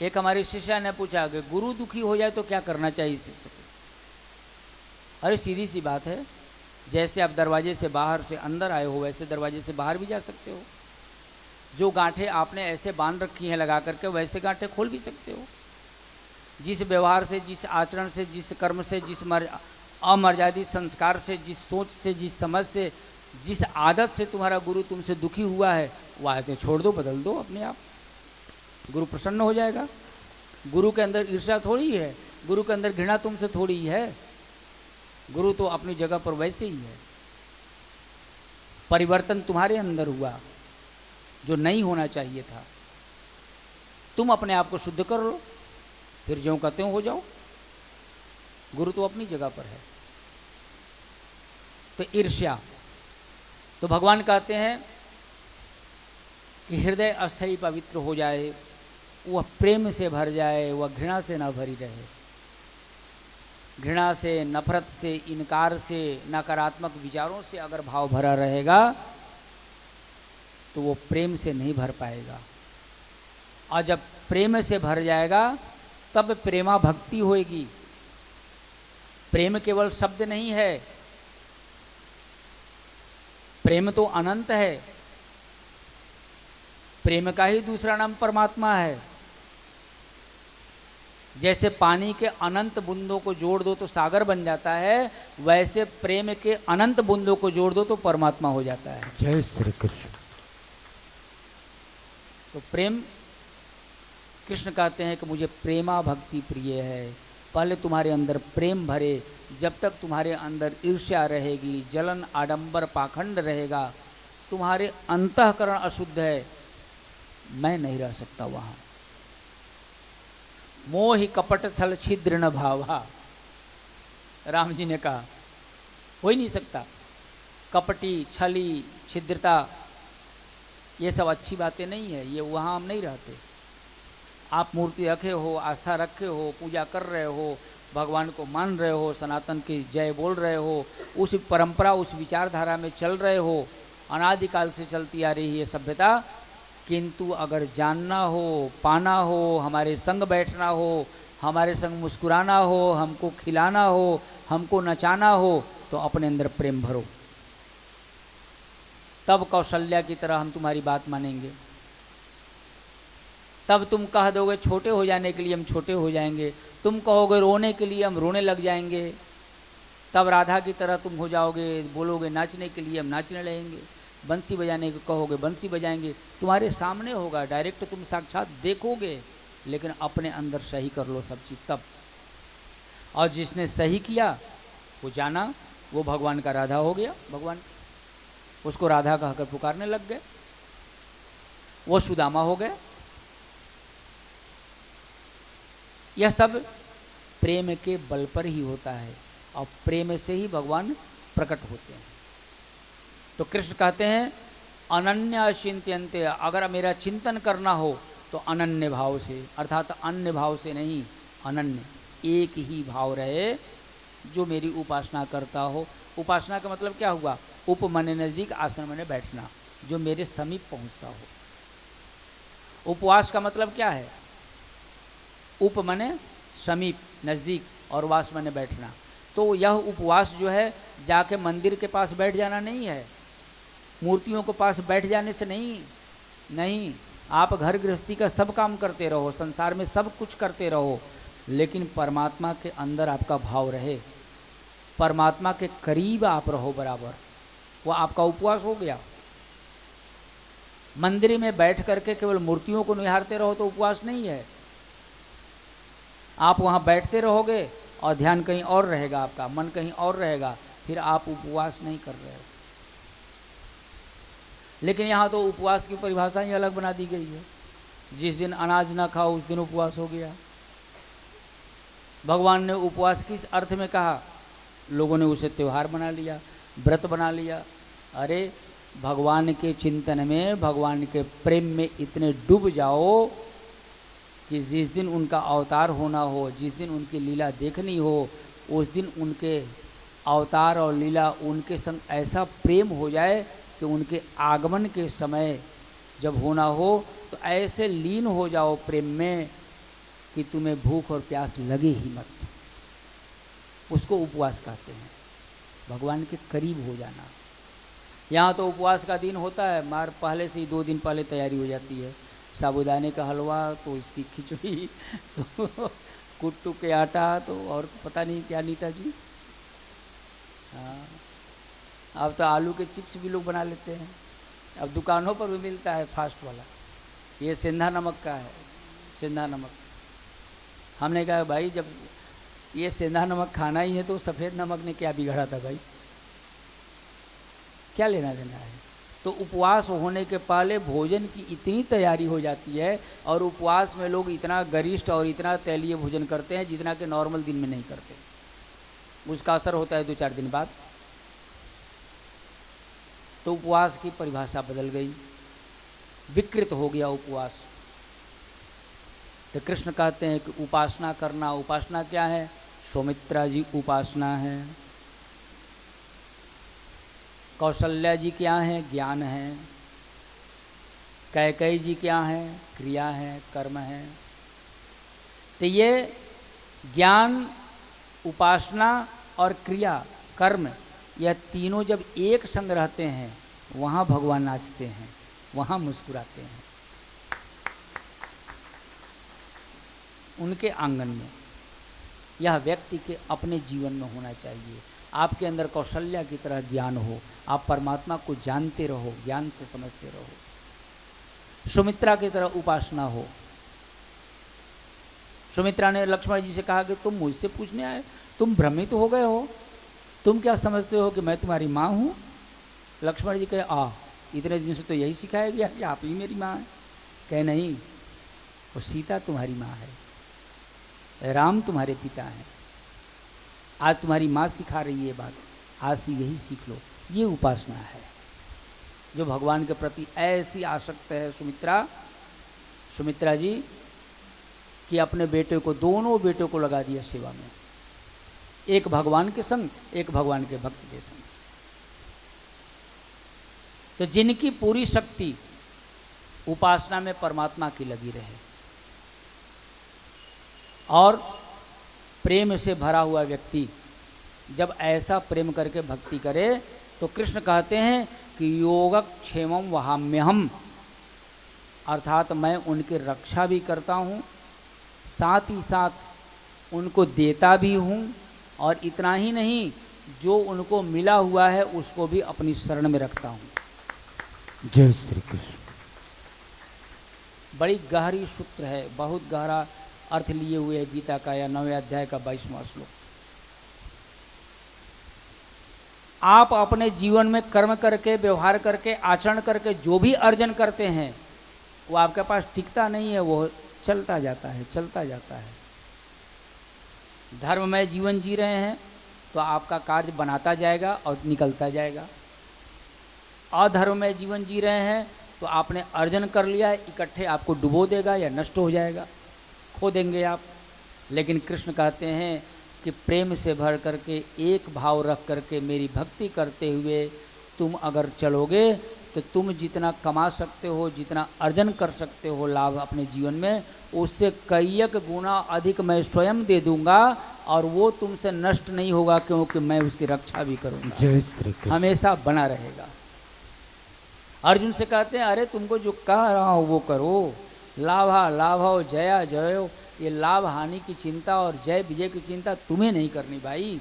एक हमारी शिष्या ने पूछा कि गुरु दुखी हो जाए तो क्या करना चाहिए शिष्य को? अरे सीधी सी बात है, जैसे आप दरवाजे से बाहर से अंदर आए हो वैसे दरवाजे से बाहर भी जा सकते हो। जो गांठें आपने ऐसे बांध रखी हैं लगा करके, वैसे गांठें खोल भी सकते हो। जिस व्यवहार से, जिस आचरण से, जिस कर्म से, जिस अमर्यादित संस्कार से, जिस सोच से, जिस समझ से, जिस आदत से तुम्हारा गुरु तुमसे दुखी हुआ है, वो आदतें छोड़ दो, बदल दो अपने आप। गुरु प्रसन्न हो जाएगा। गुरु के अंदर ईर्ष्या थोड़ी है, गुरु के अंदर घृणा तुमसे थोड़ी है। गुरु तो अपनी जगह पर वैसे ही है। परिवर्तन तुम्हारे अंदर हुआ जो नहीं होना चाहिए था। तुम अपने आप को शुद्ध कर लो, फिर ज्यों का त्यों हो जाओ। गुरु तो अपनी जगह पर है। तो ईर्ष्या, तो भगवान कहते हैं कि हृदय अस्थायी पवित्र हो जाए, वह प्रेम से भर जाए, वह घृणा से ना भरी रहे। घृणा से, नफरत से, इनकार से, नकारात्मक विचारों से अगर भाव भरा रहेगा तो वो प्रेम से नहीं भर पाएगा। और जब प्रेम से भर जाएगा तब प्रेमा भक्ति होएगी। प्रेम केवल शब्द नहीं है, प्रेम तो अनंत है। प्रेम का ही दूसरा नाम परमात्मा है। जैसे पानी के अनंत बूंदों को जोड़ दो तो सागर बन जाता है, वैसे प्रेम के अनंत बूंदों को जोड़ दो तो परमात्मा हो जाता है। जय श्री कृष्ण। तो प्रेम, कृष्ण कहते हैं कि मुझे प्रेमा भक्ति प्रिय है। पहले तुम्हारे अंदर प्रेम भरे। जब तक तुम्हारे अंदर ईर्ष्या रहेगी, जलन, आडंबर, पाखंड रहेगा, तुम्हारे अंतःकरण अशुद्ध है, मैं नहीं रह सकता वहाँ। मोहि कपट छल छिद्र न भावा, राम जी ने कहा, हो ही नहीं सकता। कपटी, छली, छिद्रता, ये सब अच्छी बातें नहीं है, ये वहाँ हम नहीं रहते। आप मूर्ति रखे हो, आस्था रखे हो, पूजा कर रहे हो, भगवान को मान रहे हो, सनातन की जय बोल रहे हो, उस परंपरा, उस विचारधारा में चल रहे हो, अनादिकाल से चलती आ रही है सभ्यता। किंतु अगर जानना हो, पाना हो, हमारे संग बैठना हो, हमारे संग मुस्कुराना हो, हमको खिलाना हो, हमको नचाना हो, तो अपने अंदर प्रेम भरो। तब कौशल्या की तरह हम तुम्हारी बात मानेंगे। तब तुम कह दोगे छोटे हो जाने के लिए हम छोटे हो जाएंगे, तुम कहोगे रोने के लिए हम रोने लग जाएंगे, तब राधा की तरह तुम हो जाओगे, बोलोगे नाचने के लिए हम नाचने लगेंगे, बंसी बजाने को कहोगे बंसी बजाएंगे। तुम्हारे सामने होगा, डायरेक्ट तुम साक्षात देखोगे, लेकिन अपने अंदर सही कर लो सब चीज़ तब। और जिसने सही किया वो जाना, वो भगवान का राधा हो गया। भगवान उसको राधा कहकर पुकारने लग गए, वो सुदामा हो गए। यह सब प्रेम के बल पर ही होता है और प्रेम से ही भगवान प्रकट होते हैं। तो कृष्ण कहते हैं अनन्य चिंत्यन्ते, अगर मेरा चिंतन करना हो तो अनन्य भाव से, अर्थात अन्य भाव से नहीं, अनन्य एक ही भाव रहे जो मेरी उपासना करता हो। उपासना का मतलब क्या हुआ? उप मने नज़दीक, आसन मने बैठना, जो मेरे समीप पहुंचता हो। उपवास का मतलब क्या है? उप मने समीप नज़दीक और वास मने बैठना। तो यह उपवास जो है जाके मंदिर के पास बैठ जाना नहीं है, मूर्तियों के पास बैठ जाने से नहीं। आप घर गृहस्थी का सब काम करते रहो, संसार में सब कुछ करते रहो, लेकिन परमात्मा के अंदर आपका भाव रहे, परमात्मा के करीब आप रहो बराबर, वो आपका उपवास हो गया। मंदिर में बैठ करके केवल मूर्तियों को निहारते रहो तो उपवास नहीं है। आप वहाँ बैठते रहोगे और ध्यान कहीं और रहेगा, आपका मन कहीं और रहेगा, फिर आप उपवास नहीं कर रहे हो। लेकिन यहाँ तो उपवास की परिभाषा ही अलग बना दी गई है। जिस दिन अनाज ना खाओ उस दिन उपवास हो गया। भगवान ने उपवास किस अर्थ में कहा? लोगों ने उसे त्यौहार बना लिया, व्रत बना लिया। अरे भगवान के चिंतन में, भगवान के प्रेम में इतने डूब जाओ कि जिस दिन उनका अवतार होना हो, जिस दिन उनकी लीला देखनी हो, उस दिन उनके अवतार और लीला, उनके संग ऐसा प्रेम हो जाए कि उनके आगमन के समय जब होना हो तो ऐसे लीन हो जाओ प्रेम में कि तुम्हें भूख और प्यास लगे ही मत। उसको उपवास कहते हैं, भगवान के करीब हो जाना। यहाँ तो उपवास का दिन होता है, मार पहले से ही 2 दिन पहले तैयारी हो जाती है। साबूदाने का हलवा, तो इसकी खिचड़ी, तो कुट्टू के आटा, तो और पता नहीं क्या नीता जी। हाँ, अब तो आलू के चिप्स भी लोग बना लेते हैं। अब दुकानों पर भी मिलता है फास्ट वाला, ये सेंधा नमक का है, सेंधा नमक। हमने कहा भाई जब ये सेंधा नमक खाना ही है तो सफ़ेद नमक ने क्या बिगाड़ा था भाई, क्या लेना देना है। तो उपवास होने के पहले भोजन की इतनी तैयारी हो जाती है, और उपवास में लोग इतना गरिष्ठ और इतना तैलीय भोजन करते हैं जितना कि नॉर्मल दिन में नहीं करते। उसका असर होता है 2-4 दिन बाद। तो उपवास की परिभाषा बदल गई, विकृत हो गया उपवास। तो कृष्ण कहते हैं कि उपासना करना, उपासना क्या है? सौमित्रा जी उपासना है, कौशल्या जी क्या है? ज्ञान है, कैकेयी जी क्या है? क्रिया है, कर्म है। तो ये ज्ञान, उपासना और क्रिया, कर्म, यह तीनों जब एक संग रहते हैं वहाँ भगवान नाचते हैं, वहाँ मुस्कुराते हैं। उनके आंगन में यह व्यक्ति के अपने जीवन में होना चाहिए। आपके अंदर कौशल्या की तरह ज्ञान हो, आप परमात्मा को जानते रहो, ज्ञान से समझते रहो। सुमित्रा की तरह उपासना हो। सुमित्रा ने लक्ष्मण जी से कहा कि तुम मुझसे पूछने आए, तुम भ्रमित हो गए हो, तुम क्या समझते हो कि मैं तुम्हारी माँ हूँ? लक्ष्मण जी कहे इतने दिन से तो यही सिखाया गया कि आप ही मेरी माँ हैं। कहे नहीं, वो सीता तुम्हारी माँ है, राम तुम्हारे पिता हैं। आज तुम्हारी माँ सिखा रही है बात, आज से यही सीख लो। ये उपासना है जो भगवान के प्रति ऐसी आसक्त है सुमित्रा जी कि अपने बेटे को, दोनों बेटों को लगा दिया सेवा में, एक भगवान के संग, एक भगवान के भक्त के संग। तो जिनकी पूरी शक्ति उपासना में परमात्मा की लगी रहे और प्रेम से भरा हुआ व्यक्ति जब ऐसा प्रेम करके भक्ति करे तो कृष्ण कहते हैं कि योगक्षेमम वहाम्यहम, अर्थात मैं उनकी रक्षा भी करता हूँ, साथ ही साथ उनको देता भी हूँ, और इतना ही नहीं, जो उनको मिला हुआ है उसको भी अपनी शरण में रखता हूँ। जय श्री कृष्ण। बड़ी गहरी सूत्र है, बहुत गहरा अर्थ लिए हुए है गीता का, या 9वें अध्याय का 22वां श्लोक। आप अपने जीवन में कर्म करके, व्यवहार करके, आचरण करके जो भी अर्जन करते हैं वो आपके पास टिकता नहीं है, वो चलता जाता है, चलता जाता है। धर्ममय जीवन जी रहे हैं तो आपका कार्य बनाता जाएगा और निकलता जाएगा। अधर्ममय जीवन जी रहे हैं तो आपने अर्जन कर लिया है, इकट्ठे आपको डुबो देगा या नष्ट हो जाएगा, खो देंगे आप। लेकिन कृष्ण कहते हैं कि प्रेम से भर करके, एक भाव रख करके मेरी भक्ति करते हुए तुम अगर चलोगे तो तुम जितना कमा सकते हो, जितना अर्जन कर सकते हो लाभ अपने जीवन में, उससे कईयक गुना अधिक मैं स्वयं दे दूंगा, और वो तुमसे नष्ट नहीं होगा, क्योंकि मैं उसकी रक्षा भी करूंगा। जय श्री कृष्ण। हमेशा बना रहेगा। अर्जुन से कहते हैं, अरे तुमको जो कह रहा हूँ वो करो, लाभा लाभो जया जयो, ये लाभ हानि की चिंता और जय विजय की चिंता तुम्हें नहीं करनी भाई,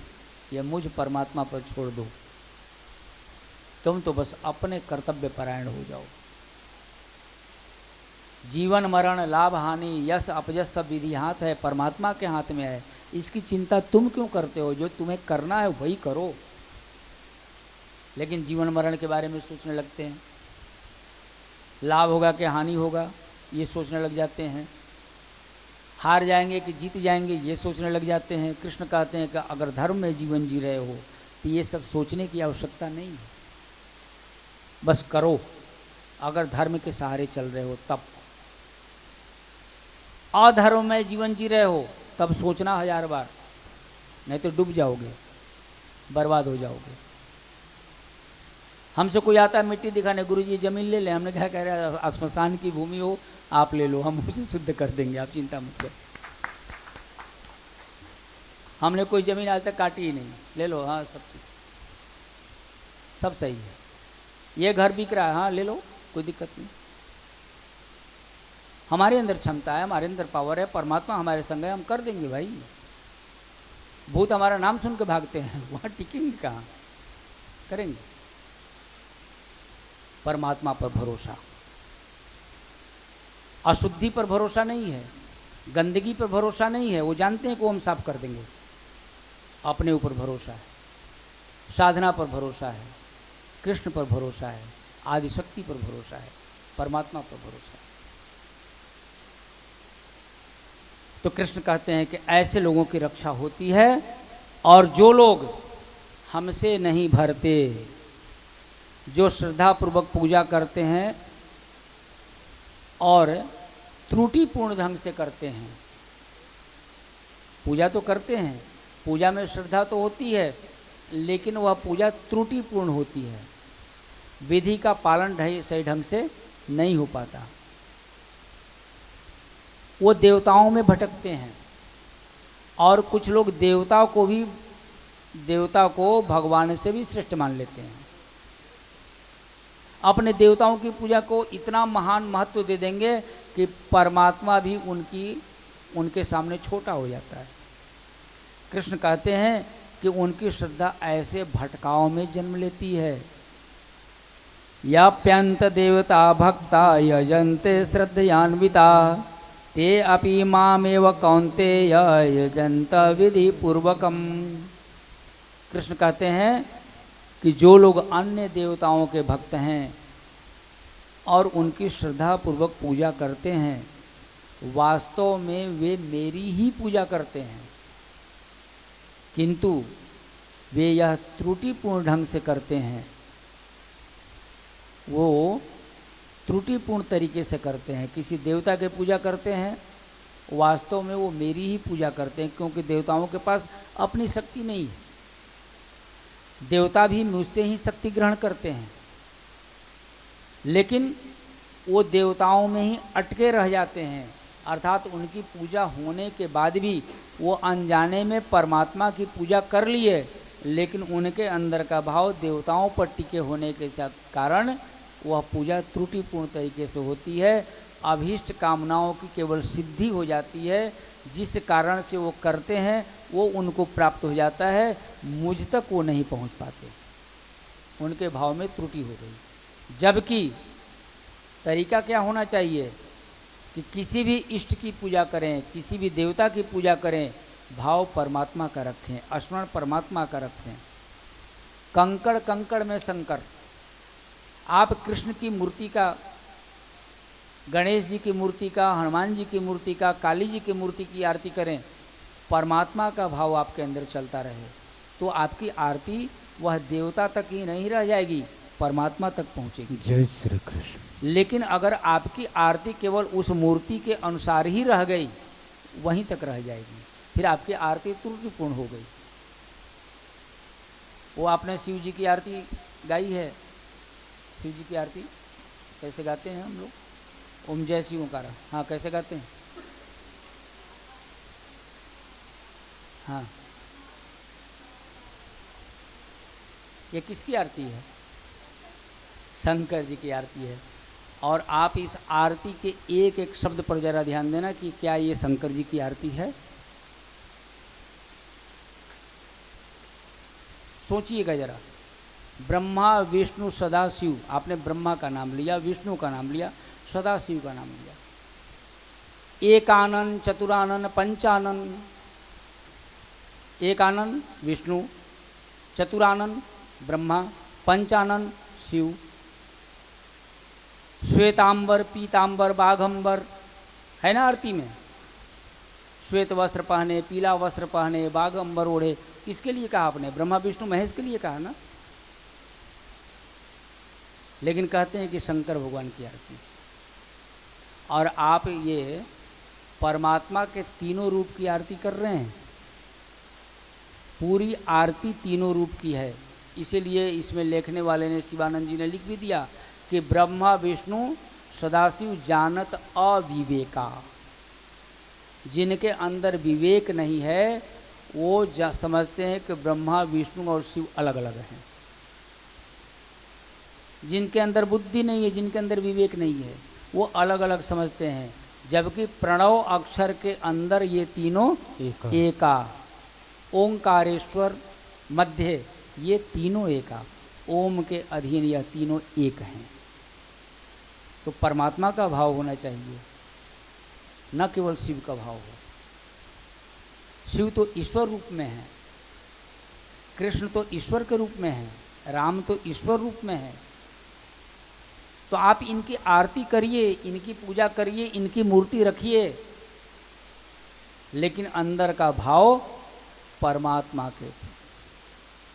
ये मुझ परमात्मा पर छोड़ दो। तुम तो बस अपने कर्तव्य परायण हो जाओ। जीवन मरण लाभ हानि यश अपयश सब विधि हाथ है, परमात्मा के हाथ में है, इसकी चिंता तुम क्यों करते हो? जो तुम्हें करना है वही करो। लेकिन जीवन मरण के बारे में सोचने लगते हैं, लाभ होगा कि हानि होगा ये सोचने लग जाते हैं, हार जाएंगे कि जीत जाएंगे ये सोचने लग जाते हैं। कृष्ण कहते हैं कि अगर धर्म में जीवन जी रहे हो तो ये सब सोचने की आवश्यकता नहीं है, बस करो। अगर धर्म के सहारे चल रहे हो तब, अधर्म में जीवन जी रहे हो तब सोचना 1000 बार, नहीं तो डूब जाओगे, बर्बाद हो जाओगे। हमसे कोई आता है मिट्टी दिखाने, गुरुजी जमीन ले ले, हमने क्या कह रहा है, श्मशान की भूमि हो आप ले लो, हम उसे शुद्ध कर देंगे, आप चिंता मत करो। हमने कोई जमीन आज तक काटी ही नहीं, ले लो, हाँ सब सही है। ये घर बिक रहा है, हाँ ले लो, कोई दिक्कत नहीं। हमारे अंदर क्षमता है, हमारे अंदर पावर है, परमात्मा हमारे संग है, हम कर देंगे भाई। भूत हमारा नाम सुन के भागते हैं, वहां टिकेंगे कहाँ, करेंगे। परमात्मा पर भरोसा, अशुद्धि पर भरोसा नहीं है, गंदगी पर भरोसा नहीं है, वो जानते हैं कि वो हम साफ कर देंगे। अपने ऊपर भरोसा है, साधना पर भरोसा है, कृष्ण पर भरोसा है, आदिशक्ति पर भरोसा है, परमात्मा पर भरोसा है। तो कृष्ण कहते हैं कि ऐसे लोगों की रक्षा होती है, और जो लोग हमसे नहीं भरते, जो श्रद्धापूर्वक पूजा करते हैं और त्रुटिपूर्ण ढंग से करते हैं। पूजा तो करते हैं, पूजा में श्रद्धा तो होती है, लेकिन वह पूजा त्रुटिपूर्ण होती है, विधि का पालन सही ढंग से नहीं हो पाता। वो देवताओं में भटकते हैं, और कुछ लोग देवता को भगवान से भी श्रेष्ठ मान लेते हैं। अपने देवताओं की पूजा को इतना महान महत्व दे देंगे कि परमात्मा भी उनके सामने छोटा हो जाता है। कृष्ण कहते हैं कि उनकी श्रद्धा ऐसे भटकाओं में जन्म लेती है। याप्यंत देवता भक्ता यजन्ते श्रद्धयान्विता ते अपि मामेव कौन्तेय यजन्त विधि पूर्वकम। कृष्ण कहते हैं कि जो लोग अन्य देवताओं के भक्त हैं और उनकी श्रद्धा पूर्वक पूजा करते हैं, वास्तव में वे मेरी ही पूजा करते हैं, किंतु वे यह त्रुटिपूर्ण ढंग से करते हैं। वो त्रुटिपूर्ण तरीके से करते हैं, किसी देवता की पूजा करते हैं, वास्तव में वो मेरी ही पूजा करते हैं, क्योंकि देवताओं के पास अपनी शक्ति नहीं है। देवता भी मुझसे ही शक्ति ग्रहण करते हैं, लेकिन वो देवताओं में ही अटके रह जाते हैं, अर्थात उनकी पूजा होने के बाद भी वो अनजाने में परमात्मा की पूजा कर लिए, लेकिन उनके अंदर का भाव देवताओं पर टिके होने के कारण वह पूजा त्रुटिपूर्ण तरीके से होती है। अभीष्ट कामनाओं की केवल सिद्धि हो जाती है, जिस कारण से वो करते हैं वो उनको प्राप्त हो जाता है, मुझ तक वो नहीं पहुंच पाते, उनके भाव में त्रुटि हो गई। जबकि तरीका क्या होना चाहिए कि किसी भी इष्ट की पूजा करें, किसी भी देवता की पूजा करें, भाव परमात्मा का रखें, स्मरण परमात्मा का रखें। कंकड़ कंकड़ में शंकर, आप कृष्ण की मूर्ति का, गणेश जी की मूर्ति का, हनुमान जी की मूर्ति का, काली जी की मूर्ति की आरती करें, परमात्मा का भाव आपके अंदर चलता रहे तो आपकी आरती वह देवता तक ही नहीं रह जाएगी, परमात्मा तक पहुंचेगी। जय श्री कृष्ण। लेकिन अगर आपकी आरती केवल उस मूर्ति के अनुसार ही रह गई, वहीं तक रह जाएगी, फिर आपकी आरती त्रुटिपूर्ण हो गई। वो आपने शिव जी की आरती गाई है, शिव जी की आरती कैसे गाते हैं हम लोग? ओम जय शिव ओंकार। हाँ, कैसे गाते हैं? हाँ, ये किसकी आरती है? शंकर जी की आरती है। और आप इस आरती के एक एक शब्द पर जरा ध्यान देना कि क्या ये शंकर जी की आरती है। सोचिएगा जरा, ब्रह्मा विष्णु सदा शिव, आपने ब्रह्मा का नाम लिया, विष्णु का नाम लिया, सदा शिव का नाम लिया। एकानन चतुरानन पंचानन, एकानन विष्णु, चतुरानन ब्रह्मा, पंचानन शिव, श्वेतांबर पीतांबर बाघंबर, है ना आरती में? श्वेत वस्त्र पहने, पीला वस्त्र पहने, बाघंबर ओढ़े, किसके लिए कहा आपने? ब्रह्मा विष्णु महेश के लिए कहा ना। लेकिन कहते हैं कि शंकर भगवान की आरती। और आप ये परमात्मा के तीनों रूप की आरती कर रहे हैं। पूरी आरती तीनों रूप की है, इसीलिए इसमें लिखने वाले ने, शिवानंद जी ने लिख भी दिया कि ब्रह्मा विष्णु सदाशिव जानत अविवेका, जिनके अंदर विवेक नहीं है वो समझते हैं कि ब्रह्मा विष्णु और शिव अलग अलग हैं। जिनके अंदर बुद्धि नहीं है, जिनके अंदर विवेक नहीं है, वो अलग अलग समझते हैं। जबकि प्रणव अक्षर के अंदर ये तीनों एका, ओंकारेश्वर मध्य, ये तीनों एका, ओम के अधीन यह तीनों एक हैं। तो परमात्मा का भाव होना चाहिए, न केवल शिव का भाव हो। शिव तो ईश्वर रूप में है, कृष्ण तो ईश्वर के रूप में है, राम तो ईश्वर रूप में है। तो आप इनकी आरती करिए, इनकी पूजा करिए, इनकी मूर्ति रखिए, लेकिन अंदर का भाव परमात्मा के,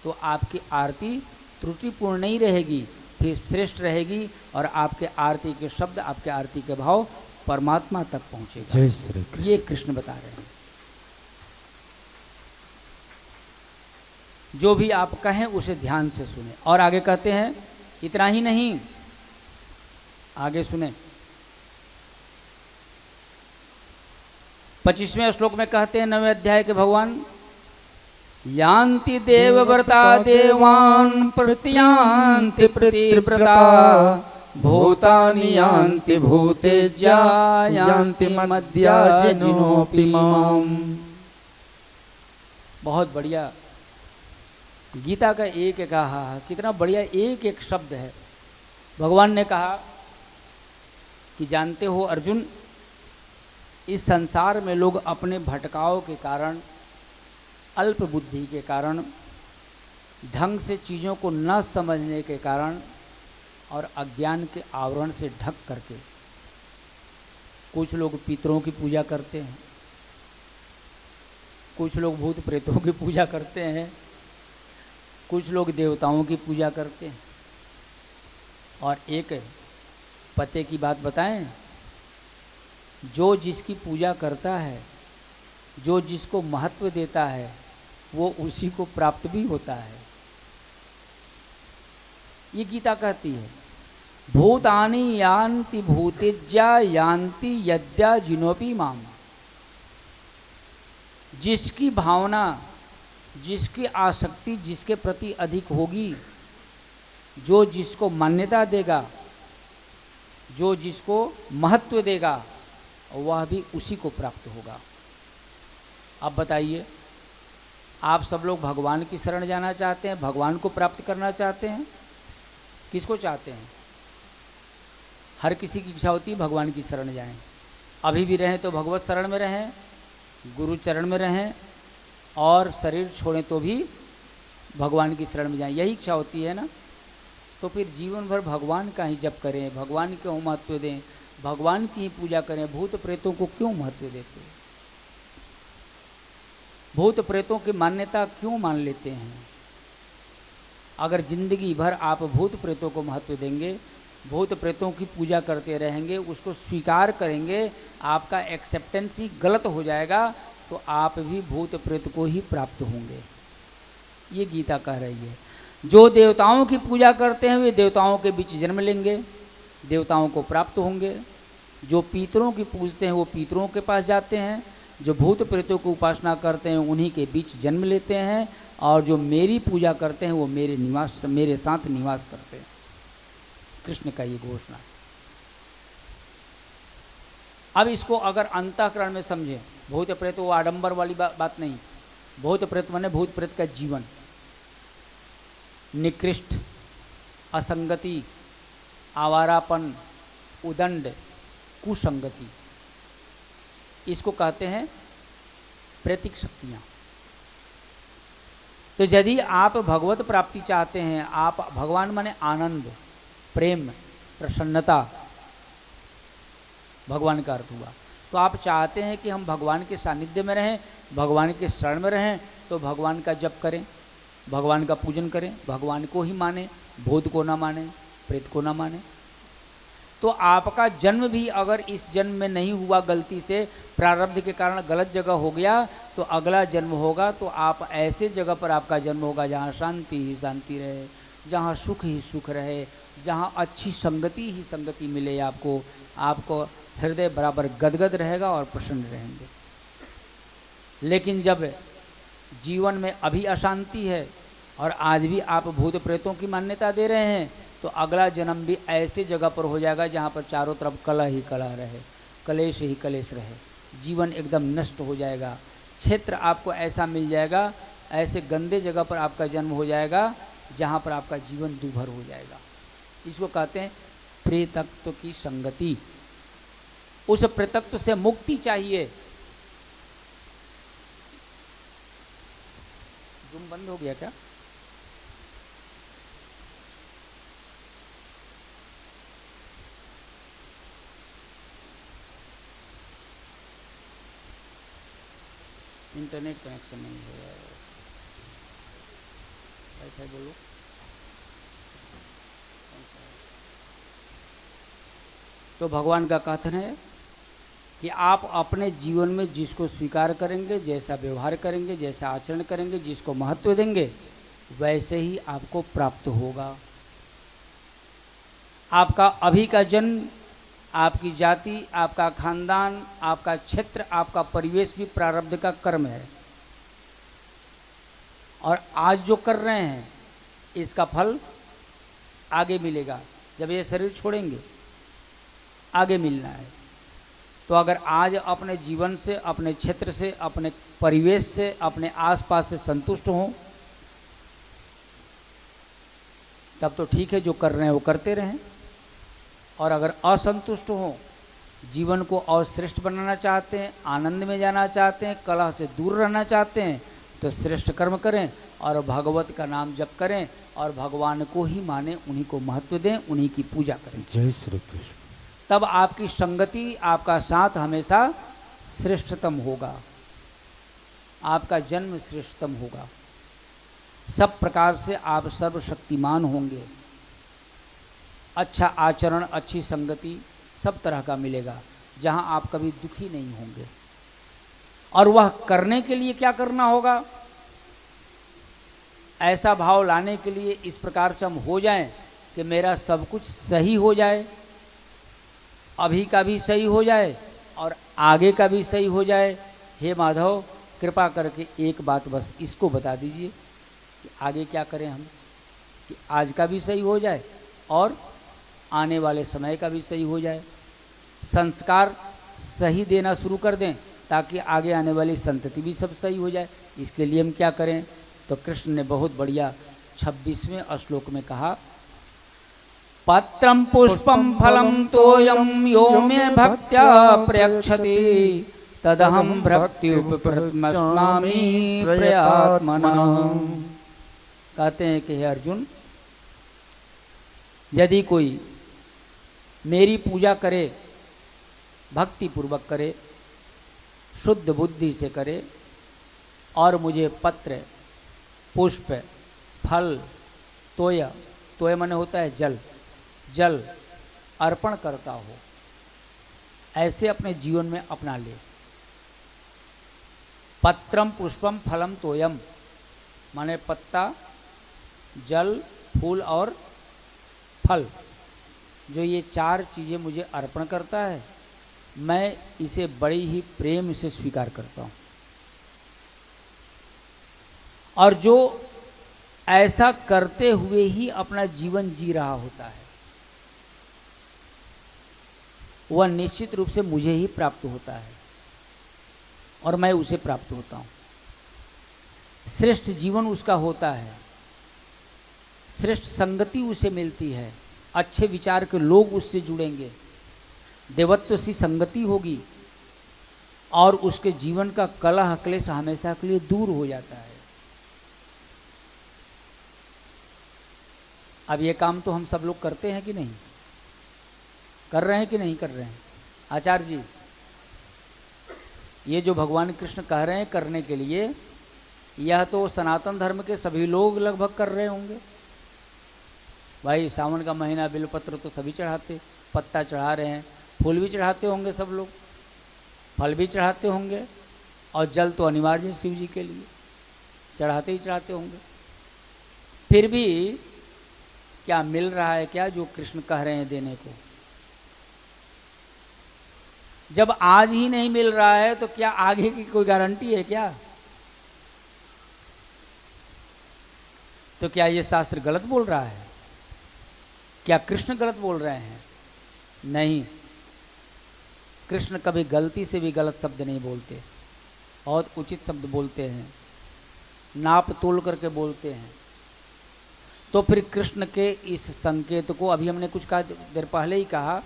तो आपकी आरती त्रुटिपूर्ण नहीं रहेगी, फिर श्रेष्ठ रहेगी और आपके आरती के शब्द, आपके आरती के भाव परमात्मा तक पहुंचेगा। जय श्री कृष्ण। ये कृष्ण बता रहे हैं। जो भी आप कहें उसे ध्यान से सुने। और आगे कहते हैं, इतना ही नहीं, आगे सुने, 25वें श्लोक में कहते हैं 9वें अध्याय के भगवान, यान्ति देवव्रता देवान् प्रत्यान्ति प्रतिव्रता भूतानि यान्ति भूतेज्या यान्ति मद्या जिनोपि माम्। बहुत बढ़िया गीता का एक एक कहा, कितना बढ़िया एक एक शब्द है। भगवान ने कहा कि जानते हो अर्जुन, इस संसार में लोग अपने भटकाव के कारण, अल्प बुद्धि के कारण, ढंग से चीज़ों को न समझने के कारण और अज्ञान के आवरण से ढक करके, कुछ लोग पितरों की पूजा करते हैं, कुछ लोग भूत प्रेतों की पूजा करते हैं, कुछ लोग देवताओं की पूजा करते हैं। और एक पते की बात बताएं, जो जिसकी पूजा करता है, जो जिसको महत्व देता है, वो उसी को प्राप्त भी होता है। ये गीता कहती है, भूतानि यान्ति भूतेज्या यान्ति यद्या जिनोपि माम। जिसकी भावना, जिसकी आसक्ति जिसके प्रति अधिक होगी, जो जिसको मान्यता देगा, जो जिसको महत्व देगा वह भी उसी को प्राप्त होगा। अब बताइए, आप सब लोग भगवान की शरण जाना चाहते हैं, भगवान को प्राप्त करना चाहते हैं, किसको चाहते हैं? हर किसी की इच्छा होती है भगवान की शरण जाएं। अभी भी रहें तो भगवत शरण में रहें, गुरु चरण में रहें, और शरीर छोड़ें तो भी भगवान की शरण में जाएं, यही इच्छा होती है ना। तो फिर जीवन भर भगवान का ही जप करें, भगवान को महत्व दें, भगवान की ही पूजा करें। भूत प्रेतों को क्यों महत्व देते हैं? भूत प्रेतों की मान्यता क्यों मान लेते हैं? अगर जिंदगी भर आप भूत प्रेतों को महत्व देंगे, भूत प्रेतों की पूजा करते रहेंगे, उसको स्वीकार करेंगे, आपका एक्सेप्टेंस ही गलत हो जाएगा, तो आप भी भूत प्रेत को ही प्राप्त होंगे। ये गीता कह रही है। जो देवताओं की पूजा करते हैं वे देवताओं के बीच जन्म लेंगे, देवताओं को प्राप्त होंगे। जो पितरों की पूजते हैं वो पितरों के पास जाते हैं, जो भूत प्रेतों की उपासना करते हैं उन्हीं के बीच जन्म लेते हैं, और जो मेरी पूजा करते हैं वो मेरे साथ निवास करते हैं। कृष्ण का ये घोषणा है। अब इसको अगर अंतःकरण में समझें, भूत प्रेत वो आडंबर वाली बात नहीं। भूत प्रेत माने भूत प्रेत का जीवन, निकृष्ट, असंगति, आवारापन, उदंड, कुसंगति, इसको कहते हैं प्रेतिक शक्तियाँ। तो यदि आप भगवत प्राप्ति चाहते हैं, आप भगवान माने आनंद, प्रेम, प्रसन्नता, भगवान का अर्थ हुआ। तो आप चाहते हैं कि हम भगवान के सानिध्य में रहें, भगवान के शरण में रहें, तो भगवान का जप करें, भगवान का पूजन करें, भगवान को ही माने, भूत को ना माने, प्रेत को ना माने। तो आपका जन्म भी अगर इस जन्म में नहीं हुआ, गलती से प्रारब्ध के कारण गलत जगह हो गया, तो अगला जन्म होगा तो आप ऐसे जगह पर आपका जन्म होगा जहाँ शांति ही शांति रहे, जहाँ सुख ही सुख रहे, जहाँ अच्छी संगति ही संगति मिले आपको, आपको हृदय बराबर गदगद रहेगा और प्रसन्न रहेंगे। लेकिन जब जीवन में अभी अशांति है और आज भी आप भूत प्रेतों की मान्यता दे रहे हैं, तो अगला जन्म भी ऐसे जगह पर हो जाएगा जहाँ पर चारों तरफ कलह ही कलह रहे, कलेश ही कलेश रहे, जीवन एकदम नष्ट हो जाएगा। क्षेत्र आपको ऐसा मिल जाएगा, ऐसे गंदे जगह पर आपका जन्म हो जाएगा जहाँ पर आपका जीवन दूभर हो जाएगा। इसको कहते हैं प्रेतत्व की संगति। उस प्रेतत्व से मुक्ति चाहिए। जूम बंद हो गया क्या? इंटरनेट कनेक्शन नहीं हो रहा है। वाईफाई बोलो। तो भगवान का कथन है कि आप अपने जीवन में जिसको स्वीकार करेंगे, जैसा व्यवहार करेंगे, जैसा आचरण करेंगे, जिसको महत्व देंगे, वैसे ही आपको प्राप्त होगा। आपका अभी का जन्म, आपकी जाति, आपका खानदान, आपका क्षेत्र, आपका परिवेश भी प्रारब्ध का कर्म है। और आज जो कर रहे हैं इसका फल आगे मिलेगा। जब ये शरीर छोड़ेंगे आगे मिलना है। तो अगर आज अपने जीवन से, अपने क्षेत्र से, अपने परिवेश से, अपने आसपास से संतुष्ट हों तब तो ठीक है, जो कर रहे हैं वो करते रहें। और अगर असंतुष्ट हों, जीवन को और श्रेष्ठ बनाना चाहते हैं, आनंद में जाना चाहते हैं, कलह से दूर रहना चाहते हैं, तो श्रेष्ठ कर्म करें और भगवत का नाम जप करें और भगवान को ही माने, उन्हीं को महत्व दें, उन्हीं की पूजा करें। जय श्री कृष्ण। तब आपकी संगति, आपका साथ हमेशा श्रेष्ठतम होगा, आपका जन्म श्रेष्ठतम होगा, सब प्रकार से आप सर्वशक्तिमान होंगे। अच्छा आचरण, अच्छी संगति सब तरह का मिलेगा, जहां आप कभी दुखी नहीं होंगे। और वह करने के लिए क्या करना होगा? ऐसा भाव लाने के लिए इस प्रकार से हम हो जाएं कि मेरा सब कुछ सही हो जाए, अभी का भी सही हो जाए और आगे का भी सही हो जाए। हे माधव, कृपा करके एक बात बस इसको बता दीजिए कि आगे क्या करें हम, कि आज का भी सही हो जाए और आने वाले समय का भी सही हो जाए, संस्कार सही देना शुरू कर दें ताकि आगे आने वाली संतति भी सब सही हो जाए। इसके लिए हम क्या करें? तो कृष्ण ने बहुत बढ़िया 26वें श्लोक में कहा, पत्रम पुष्पम फलम तोयम यो मे भक्त्या प्रयक्षते तदहम भक्ति उपप्रतमस्मामि प्रयात्मना। कहते हैं कि हे अर्जुन, यदि कोई मेरी पूजा करे, भक्ति पूर्वक करे, शुद्ध बुद्धि से करे और मुझे पत्र, पुष्प, फल, तोय, तोय माने होता है जल, जल अर्पण करता हो, ऐसे अपने जीवन में अपना ले। पत्रम पुष्पम फलम तोयम माने पत्ता, जल, फूल और फल, जो ये 4 चीज़ें मुझे अर्पण करता है, मैं इसे बड़ी ही प्रेम से स्वीकार करता हूँ। और जो ऐसा करते हुए ही अपना जीवन जी रहा होता है, वह निश्चित रूप से मुझे ही प्राप्त होता है और मैं उसे प्राप्त होता हूँ। श्रेष्ठ जीवन उसका होता है, श्रेष्ठ संगति उसे मिलती है, अच्छे विचार के लोग उससे जुड़ेंगे, देवत्व सी संगति होगी और उसके जीवन का कलह क्लेश हमेशा के लिए दूर हो जाता है। अब ये काम तो हम सब लोग करते हैं कि नहीं? कर रहे हैं कि नहीं कर रहे हैं? आचार्य जी, ये जो भगवान कृष्ण कह रहे हैं करने के लिए, यह तो सनातन धर्म के सभी लोग लगभग कर रहे होंगे। भाई सावन का महीना, बिलपत्र तो सभी चढ़ाते, पत्ता चढ़ा रहे हैं, फूल भी चढ़ाते होंगे सब लोग, फल भी चढ़ाते होंगे और जल तो अनिवार्य है शिव जी के लिए, चढ़ाते ही चढ़ाते होंगे। फिर भी क्या मिल रहा है क्या जो कृष्ण कह रहे हैं देने को? जब आज ही नहीं मिल रहा है तो क्या आगे की कोई गारंटी है क्या? तो क्या ये शास्त्र गलत बोल रहा है? क्या कृष्ण गलत बोल रहे हैं? नहीं, कृष्ण कभी गलती से भी गलत शब्द नहीं बोलते, बहुत उचित शब्द बोलते हैं, नाप तोल करके बोलते हैं। तो फिर कृष्ण के इस संकेत को अभी हमने कुछ देर पहले ही कहा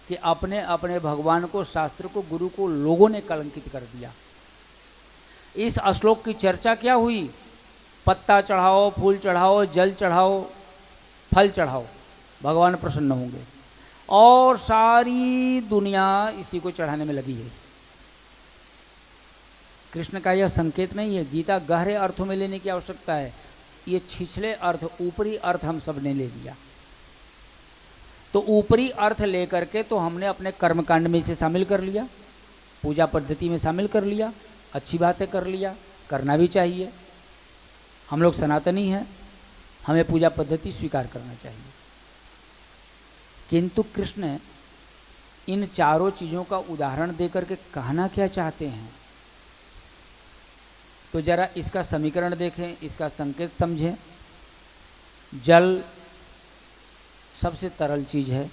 कि अपने अपने भगवान को, शास्त्र को, गुरु को लोगों ने कलंकित कर दिया। इस श्लोक की चर्चा क्या हुई? पत्ता चढ़ाओ, फूल चढ़ाओ, जल चढ़ाओ, फल चढ़ाओ, भगवान प्रसन्न होंगे, और सारी दुनिया इसी को चढ़ाने में लगी है। कृष्ण का यह संकेत नहीं है। गीता गहरे अर्थों में लेने की आवश्यकता है। ये छिछले अर्थ, ऊपरी अर्थ हम सब ने ले लिया। तो ऊपरी अर्थ लेकर के तो हमने अपने कर्मकांड में इसे शामिल कर लिया, पूजा पद्धति में शामिल कर लिया, अच्छी बातें कर लिया, करना भी चाहिए। हम लोग सनातनी हैं, हमें पूजा पद्धति स्वीकार करना चाहिए। किंतु कृष्ण इन चारों चीज़ों का उदाहरण देकर के कहना क्या चाहते हैं, तो जरा इसका समीकरण देखें, इसका संकेत समझें। जल सबसे तरल चीज है,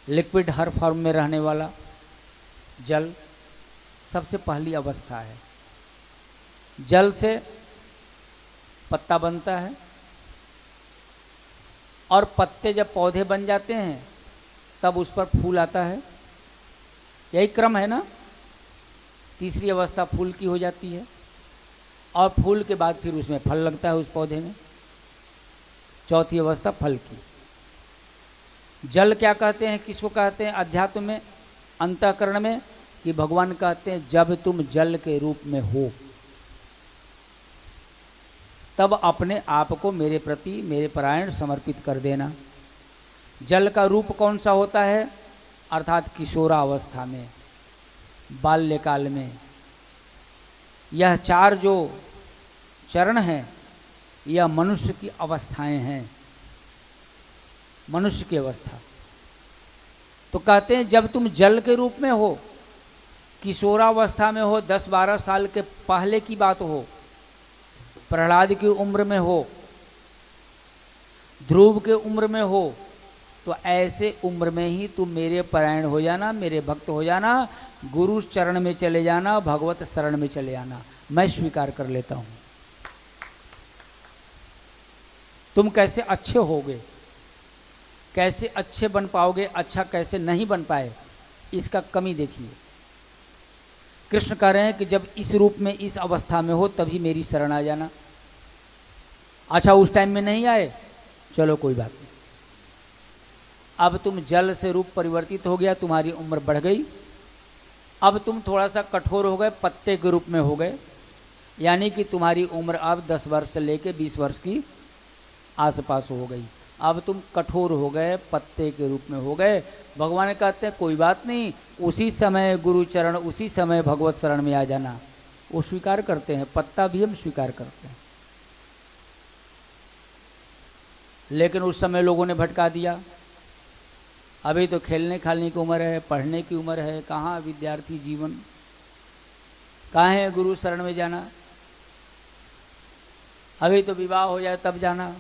लिक्विड हर फॉर्म में रहने वाला जल सबसे पहली अवस्था है। जल से पत्ता बनता है और पत्ते जब पौधे बन जाते हैं तब उस पर फूल आता है। यही क्रम है ना। तीसरी अवस्था फूल की हो जाती है और फूल के बाद फिर उसमें फल लगता है उस पौधे में। चौथी अवस्था फल की। जल क्या कहते हैं, किसको कहते हैं अध्यात्म में, अंतःकरण में, कि भगवान कहते हैं जब तुम जल के रूप में हो तब अपने आप को मेरे प्रति, मेरे परायण समर्पित कर देना। जल का रूप कौन सा होता है, अर्थात किशोरावस्था में, बाल्यकाल में। यह चार जो चरण हैं यह मनुष्य की अवस्थाएं हैं, मनुष्य की अवस्था। तो कहते हैं जब तुम जल के रूप में हो, किशोरावस्था में हो, 10-12 साल के पहले की बात हो, प्रहलाद की उम्र में हो, ध्रुव के उम्र में हो तो ऐसे उम्र में ही तुम मेरे परायण हो जाना, मेरे भक्त हो जाना, गुरु चरण में चले जाना, भगवत शरण में चले जाना। मैं स्वीकार कर लेता हूं। तुम कैसे अच्छे होगे, कैसे अच्छे बन पाओगे, अच्छा कैसे नहीं बन पाए, इसका कमी देखिए। कृष्ण कह रहे हैं कि जब इस रूप में, इस अवस्था में हो तभी मेरी शरण आ जाना। अच्छा उस टाइम में नहीं आए, चलो कोई बात नहीं। अब तुम जल से रूप परिवर्तित हो गया, तुम्हारी उम्र बढ़ गई, अब तुम थोड़ा सा कठोर हो गए, पत्ते के रूप में हो गए, यानी कि तुम्हारी उम्र अब 10 वर्ष से लेके 20 वर्ष की आसपास हो गई। अब तुम कठोर हो गए, पत्ते के रूप में हो गए। भगवान कहते हैं कोई बात नहीं, उसी समय गुरु चरण, उसी समय भगवत शरण में आ जाना। वो स्वीकार करते हैं, पत्ता भी हम स्वीकार करते हैं। लेकिन उस समय लोगों ने भटका दिया। अभी तो खेलने खालने की उम्र है, पढ़ने की उम्र है, कहाँ विद्यार्थी जीवन, कहाँ है गुरु शरण में जाना। अभी तो विवाह हो जाए तब जाना।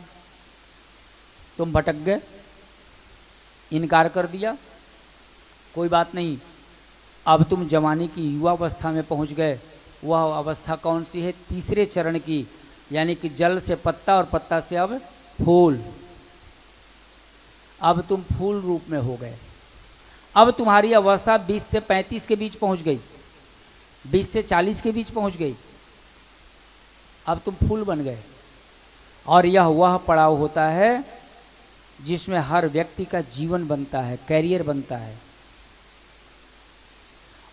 तुम भटक गए, इनकार कर दिया, कोई बात नहीं। अब तुम जवानी की युवा अवस्था में पहुंच गए। वह अवस्था कौन सी है? तीसरे चरण की, यानी कि जल से पत्ता और पत्ता से अब फूल। अब तुम फूल रूप में हो गए। अब तुम्हारी अवस्था 20 से 35 के बीच पहुंच गई, 20 से 40 के बीच पहुंच गई। अब तुम फूल बन गए। और यह वह पड़ाव होता है जिसमें हर व्यक्ति का जीवन बनता है, कैरियर बनता है।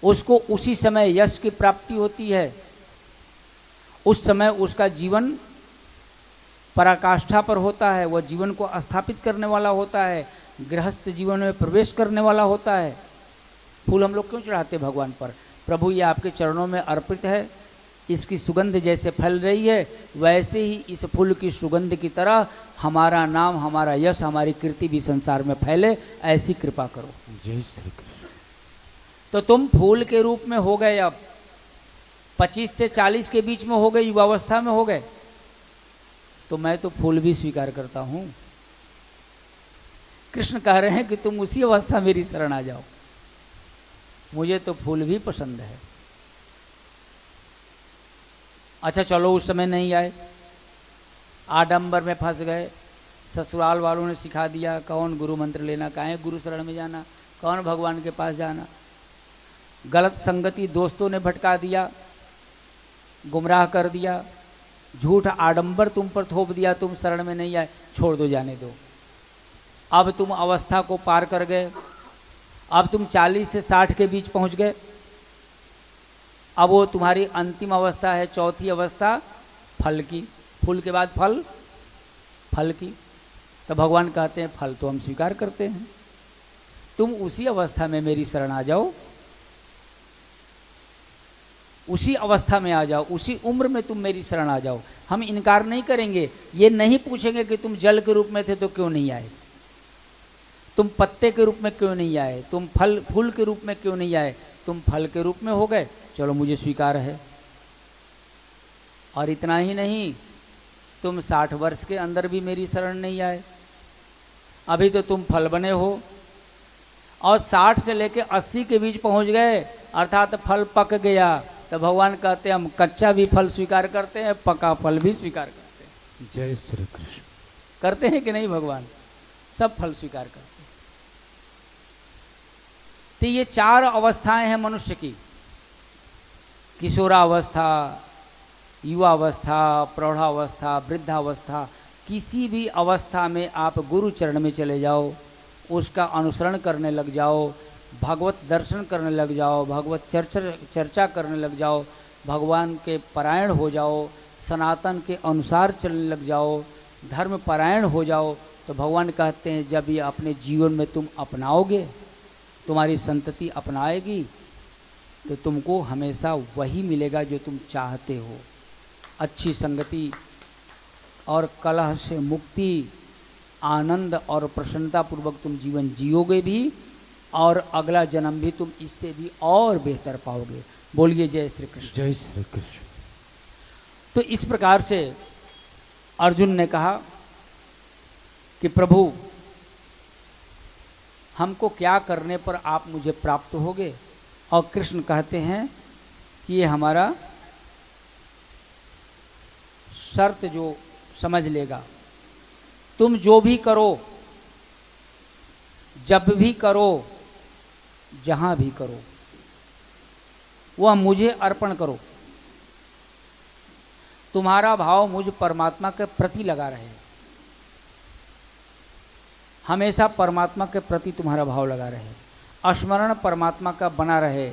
उसको उसी समय यश की प्राप्ति होती है। उस समय उसका जीवन पराकाष्ठा पर होता है, वह जीवन को स्थापित करने वाला होता है, गृहस्थ जीवन में प्रवेश करने वाला होता है। फूल हम लोग क्यों चढ़ाते भगवान पर? प्रभु ये आपके चरणों में अर्पित है, इसकी सुगंध जैसे फैल रही है वैसे ही इस फूल की सुगंध की तरह हमारा नाम, हमारा यश, हमारी कीर्ति भी संसार में फैले, ऐसी कृपा करो। जय श्री कृष्ण। तो तुम फूल के रूप में हो गए। अब 25 से 40 के बीच में हो गए, युवावस्था में हो गए। तो मैं तो फूल भी स्वीकार करता हूं। कृष्ण कह रहे हैं कि तुम उसी अवस्था मेरी शरण आ जाओ। मुझे तो फूल भी पसंद है। अच्छा चलो उस समय नहीं आए, आडंबर में फंस गए। ससुराल वालों ने सिखा दिया कौन गुरु मंत्र लेना, कहाँ गुरु शरण में जाना, कौन भगवान के पास जाना। गलत संगति दोस्तों ने भटका दिया, गुमराह कर दिया, झूठ आडंबर तुम पर थोप दिया, तुम शरण में नहीं आए, छोड़ दो, जाने दो। अब तुम अवस्था को पार कर गए। अब तुम 40 से 60 के बीच पहुंच गए। अब वो तुम्हारी अंतिम अवस्था है, चौथी अवस्था फल की। फूल के बाद फल, फल की। तो भगवान कहते हैं फल तो हम स्वीकार करते हैं, तुम उसी अवस्था में मेरी शरण आ जाओ, उसी अवस्था में आ जाओ, उसी उम्र में तुम मेरी शरण आ जाओ। हम इनकार नहीं करेंगे, ये नहीं पूछेंगे कि तुम जल के रूप में थे तो क्यों नहीं आए, तुम पत्ते के रूप में क्यों नहीं आए, तुम फूल के रूप में क्यों नहीं आए। तुम फल के रूप में हो गए, चलो मुझे स्वीकार है। और इतना ही नहीं, तुम 60 वर्ष के अंदर भी मेरी शरण नहीं आए। अभी तो तुम फल बने हो और 60 से लेके 80 के बीच पहुंच गए, अर्थात फल पक गया। तो भगवान कहते हैं हम कच्चा भी फल स्वीकार करते हैं, पका फल भी स्वीकार करते हैं। जय श्री कृष्ण। करते हैं कि नहीं भगवान? सब फल स्वीकार करते हैं। तो ये 4 अवस्थाएं हैं मनुष्य की, किशोरावस्था, युवावस्था, प्रौढ़ावस्था, वृद्धावस्था। किसी भी अवस्था में आप गुरु चरण में चले जाओ, उसका अनुसरण करने लग जाओ, भगवत दर्शन करने लग जाओ, भगवत चर्चा करने लग जाओ, भगवान के परायण हो जाओ, सनातन के अनुसार चलने लग जाओ, धर्म परायण हो जाओ। तो भगवान कहते हैं जब ये अपने जीवन में तुम अपनाओगे, तुम्हारी संतति अपनाएगी, तो तुमको हमेशा वही मिलेगा जो तुम चाहते हो। अच्छी संगति और कलह से मुक्ति, आनंद और प्रसन्नता पूर्वक तुम जीवन जियोगे भी, और अगला जन्म भी तुम इससे भी और बेहतर पाओगे। बोलिए जय श्री कृष्ण। जय श्री कृष्ण। तो इस प्रकार से अर्जुन ने कहा कि प्रभु हमको क्या करने पर आप मुझे प्राप्त होगे। और कृष्ण कहते हैं कि ये हमारा शर्त जो समझ लेगा, तुम जो भी करो, जब भी करो, जहां भी करो, वह मुझे अर्पण करो। तुम्हारा भाव मुझ परमात्मा के प्रति लगा रहे, हमेशा परमात्मा के प्रति तुम्हारा भाव लगा रहे, स्मरण परमात्मा का बना रहे।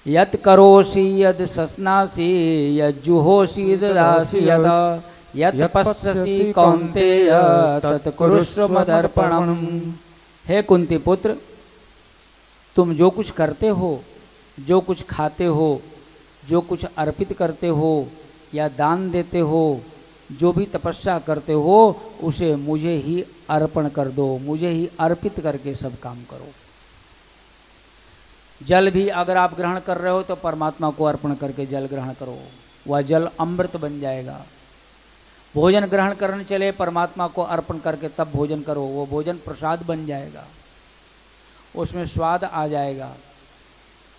यत् करोषि यद् शस्नासि यद् जुहोषि ददासि यदा यत् पश्यसि कौन्तेय तत् कुरुष्व मदर्पणम्। हे कुंती पुत्र, तुम जो कुछ करते हो, जो कुछ खाते हो, जो कुछ अर्पित करते हो या दान देते हो, जो भी तपस्या करते हो, उसे मुझे ही अर्पण कर दो, मुझे ही अर्पित करके सब काम करो। जल भी अगर आप ग्रहण कर रहे हो तो परमात्मा को अर्पण करके जल ग्रहण करो, वह जल अमृत बन जाएगा। भोजन ग्रहण करने चले, परमात्मा को अर्पण करके तब भोजन करो, वो भोजन प्रसाद बन जाएगा, उसमें स्वाद आ जाएगा।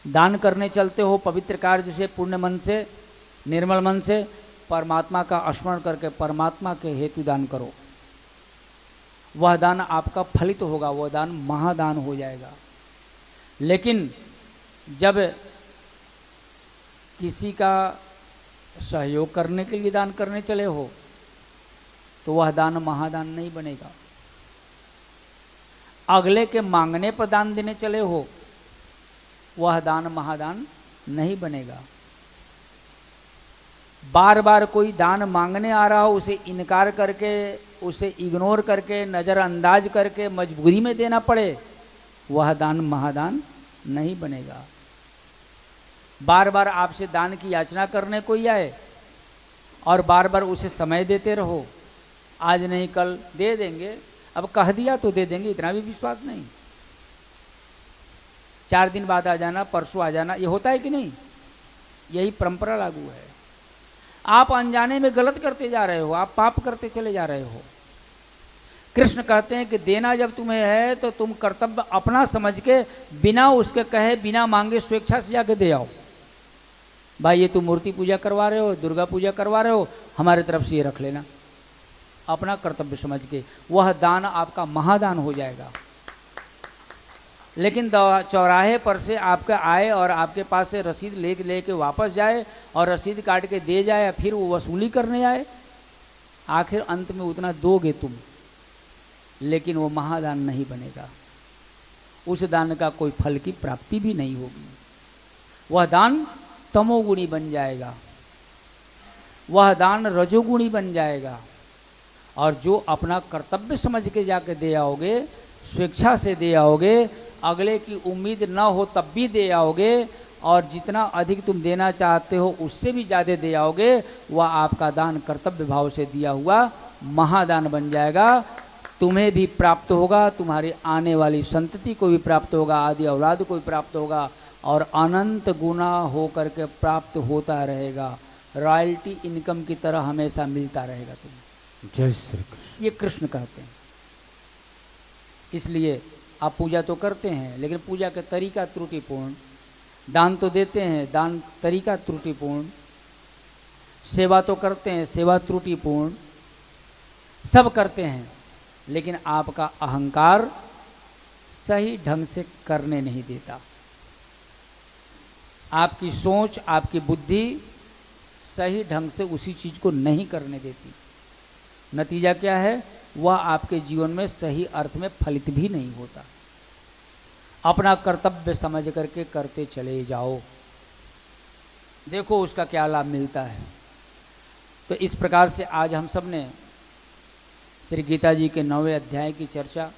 दान करने चलते हो पवित्र कार्य से, पुण्य मन से, निर्मल मन से, परमात्मा का स्मरण करके परमात्मा के हेतु दान करो, वह दान आपका फलित होगा, वह दान महादान हो जाएगा। लेकिन जब किसी का सहयोग करने के लिए दान करने चले हो तो वह दान महादान नहीं बनेगा। अगले के मांगने पर दान देने चले हो, वह दान महादान नहीं बनेगा। बार बार कोई दान मांगने आ रहा हो, उसे इनकार करके, उसे इग्नोर करके, नज़रअंदाज करके मजबूरी में देना पड़े, वह दान महादान नहीं बनेगा। बार बार आपसे दान की याचना करने कोई आए और बार बार उसे समय देते रहो, आज नहीं कल दे देंगे, अब कह दिया तो दे देंगे, इतना भी विश्वास नहीं। 4 दिन बाद आ जाना, परसों आ जाना, ये होता है कि नहीं? यही परंपरा लागू है। आप अनजाने में गलत करते जा रहे हो, आप पाप करते चले जा रहे हो। कृष्ण कहते हैं कि देना जब तुम्हें है तो तुम कर्तव्य अपना समझ के, बिना उसके कहे, बिना मांगे स्वेच्छा से जाके दे आओ। भाई ये तुम मूर्ति पूजा करवा रहे हो, दुर्गा पूजा करवा रहे हो, हमारे तरफ से ये रख लेना, अपना कर्तव्य समझ के, वह दान आपका महादान हो जाएगा। लेकिन चौराहे पर से आपका आए और आपके पास से रसीद लेके वापस जाए और रसीद काट के दे जाए, फिर वो वसूली करने आए, आखिर अंत में उतना दोगे तुम, लेकिन वो महादान नहीं बनेगा। उस दान का कोई फल की प्राप्ति भी नहीं होगी। वह दान तमोगुणी बन जाएगा, वह दान रजोगुणी बन जाएगा। और जो अपना कर्तव्य समझ के जाके दे आओगे, स्वेच्छा से दे आओगे, अगले की उम्मीद न हो तब भी दे आओगे, और जितना अधिक तुम देना चाहते हो उससे भी ज़्यादा दे आओगे, वह आपका दान कर्तव्य भाव से दिया हुआ महादान बन जाएगा। तुम्हें भी प्राप्त होगा, तुम्हारी आने वाली संतति को भी प्राप्त होगा, आदि औलाद को भी प्राप्त होगा, और अनंत गुना हो करके प्राप्त होता रहेगा। रॉयल्टी इनकम की तरह हमेशा मिलता रहेगा तुम्हें। जय श्री कृष्ण। ये कृष्ण कहते हैं। इसलिए आप पूजा तो करते हैं, लेकिन पूजा का तरीका त्रुटिपूर्ण, दान तो देते हैं, दान तरीका त्रुटिपूर्ण, सेवा तो करते हैं, सेवा त्रुटिपूर्ण, सब करते हैं, लेकिन आपका अहंकार सही ढंग से करने नहीं देता। आपकी सोच, आपकी बुद्धि सही ढंग से उसी चीज को नहीं करने देती। नतीजा क्या है? वह आपके जीवन में सही अर्थ में फलित भी नहीं होता। अपना कर्तव्य समझ करके करते चले जाओ, देखो उसका क्या लाभ मिलता है। तो इस प्रकार से आज हम सब ने श्री गीता जी के 9वें अध्याय की चर्चा,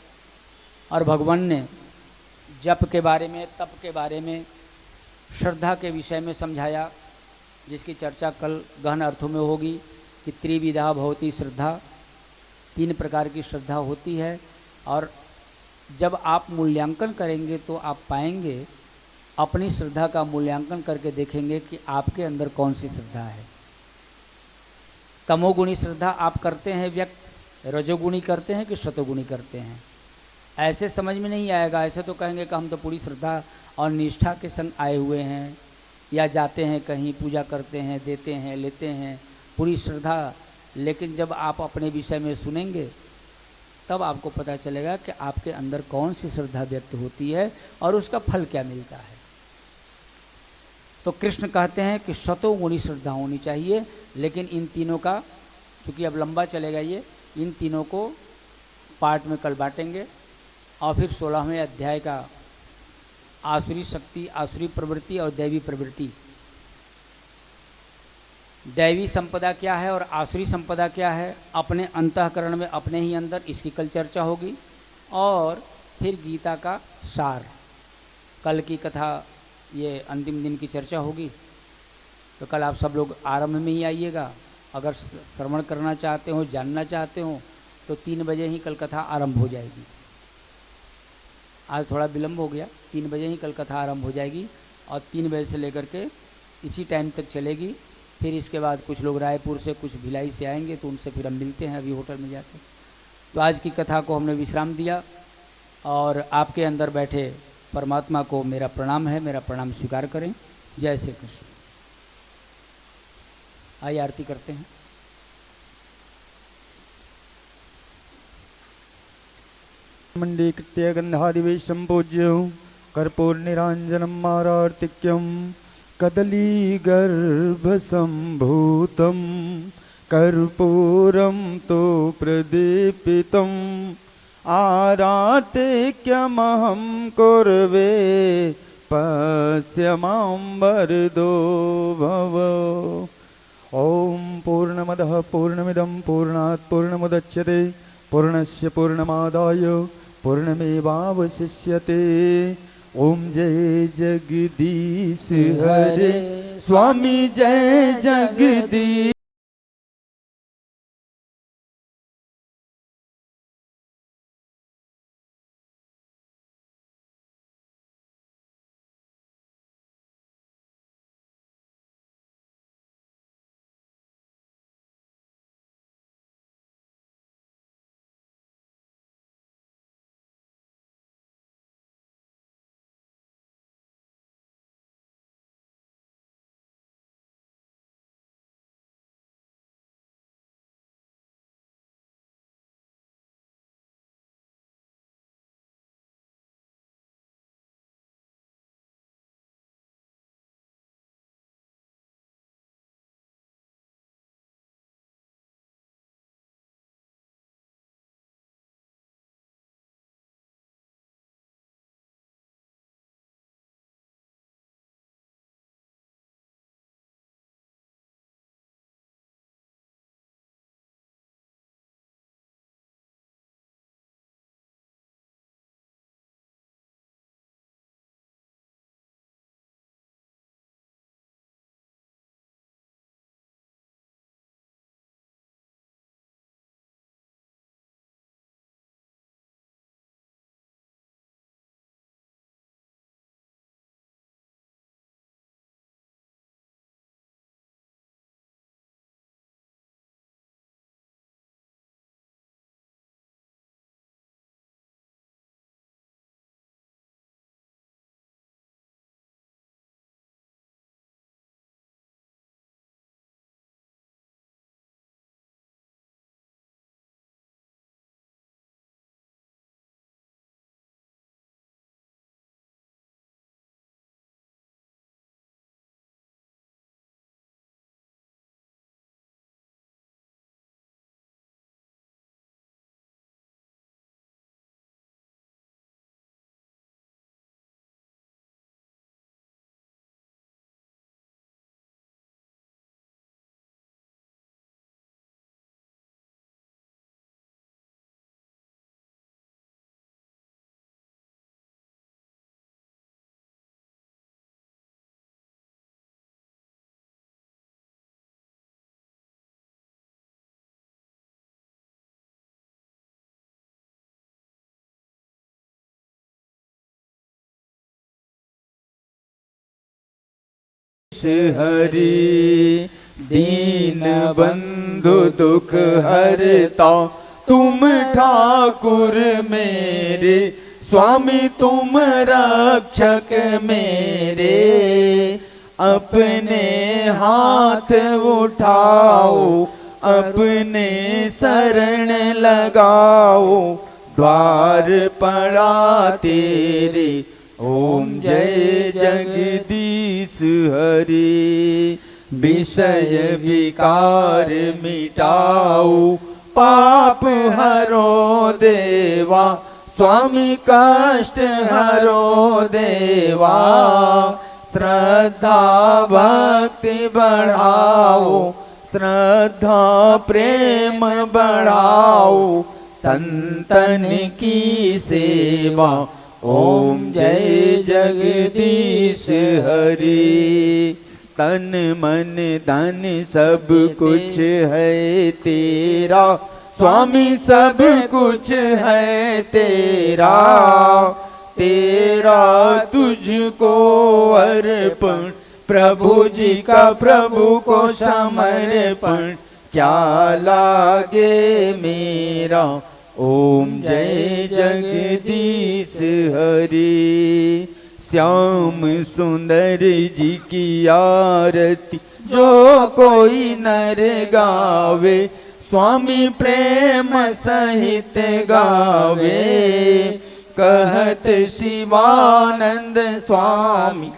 और भगवान ने जप के बारे में, तप के बारे में, श्रद्धा के विषय में समझाया, जिसकी चर्चा कल गहन अर्थों में होगी कि त्रिविधा भवति श्रद्धा, 3 प्रकार की श्रद्धा होती है। और जब आप मूल्यांकन करेंगे तो आप पाएंगे, अपनी श्रद्धा का मूल्यांकन करके देखेंगे कि आपके अंदर कौन सी श्रद्धा है। तमोगुणी श्रद्धा आप करते हैं व्यक्त, रजोगुणी करते हैं कि शतगुणी करते हैं, ऐसे समझ में नहीं आएगा। ऐसे तो कहेंगे कि हम तो पूरी श्रद्धा और निष्ठा के संग आए हुए हैं, या जाते हैं कहीं पूजा करते हैं, देते हैं, लेते हैं, पूरी श्रद्धा। लेकिन जब आप अपने विषय में सुनेंगे तब आपको पता चलेगा कि आपके अंदर कौन सी श्रद्धा व्यक्त होती है और उसका फल क्या मिलता है। तो कृष्ण कहते हैं कि शतों गुणी श्रद्धा होनी चाहिए। लेकिन इन तीनों का, चूँकि अब लंबा चलेगा ये, इन तीनों को पार्ट में कल बांटेंगे और फिर 16वें अध्याय का आसुरी शक्ति, आसुरी प्रवृत्ति और दैवी प्रवृत्ति, दैवी संपदा क्या है और आसुरी संपदा क्या है, अपने अंतःकरण में अपने ही अंदर, इसकी कल चर्चा होगी। और फिर गीता का सार, कल की कथा, ये अंतिम दिन की चर्चा होगी। तो कल आप सब लोग आरंभ में ही आइएगा। अगर श्रवण करना चाहते हो, जानना चाहते हो, तो 3 बजे ही कल कथा आरंभ हो जाएगी। आज थोड़ा विलम्ब हो गया, 3 बजे ही कल कथा आरंभ हो जाएगी और 3 बजे से लेकर के इसी टाइम तक चलेगी। फिर इसके बाद कुछ लोग रायपुर से, कुछ भिलाई से आएंगे, तो उनसे फिर हम मिलते हैं अभी होटल में जाकर। तो आज की कथा को हमने विश्राम दिया और आपके अंदर बैठे परमात्मा को मेरा प्रणाम है, मेरा प्रणाम स्वीकार करें। जय श्री कृष्ण। आइए आरती करते हैं। मण्डीकृत्य गन्धादिवेशं पूज्य कर्पूरनिराञ्जनं मारार्तिक्यं कदलीगर्भसम्भूतं कर्पूरं तो प्रदीपितम् आरार्तिक्यमहं कुर्वे पश्य मां वरदो भव। ॐ पूर्णमदः पूर्णमिदं पूर्णात् पूर्णमुदच्यते पूर्णस्य पूर्णमादाय पूर्णमेवावशिष्यते। ओम जय जगदीश हरे स्वामी जय जगदीश। हरि दीन बंधु दुख हरता तुम ठाकुर मेरे, स्वामी तुम रक्षक मेरे। अपने हाथ उठाओ, अपने शरण लगाओ, द्वार पड़ा तेरे। ओम जय जगदीश हरि। विषय विकार मिटाओ, पाप हरो देवा, स्वामी कष्ट हरो देवा। श्रद्धा भक्ति बढ़ाओ, श्रद्धा प्रेम बढ़ाओ, संतन की सेवा। ओम जय जगदीश हरि। तन मन धन सब कुछ है तेरा, स्वामी सब कुछ है तेरा। तेरा तुझको अर्पण, प्रभु जी का प्रभु को समर्पण, क्या लागे मेरा। ओम जय जगदीश हरि। श्याम सुंदर जी की आरती जो कोई नर गावे, स्वामी प्रेम सहित गावे। कहत शिवानंद स्वामी,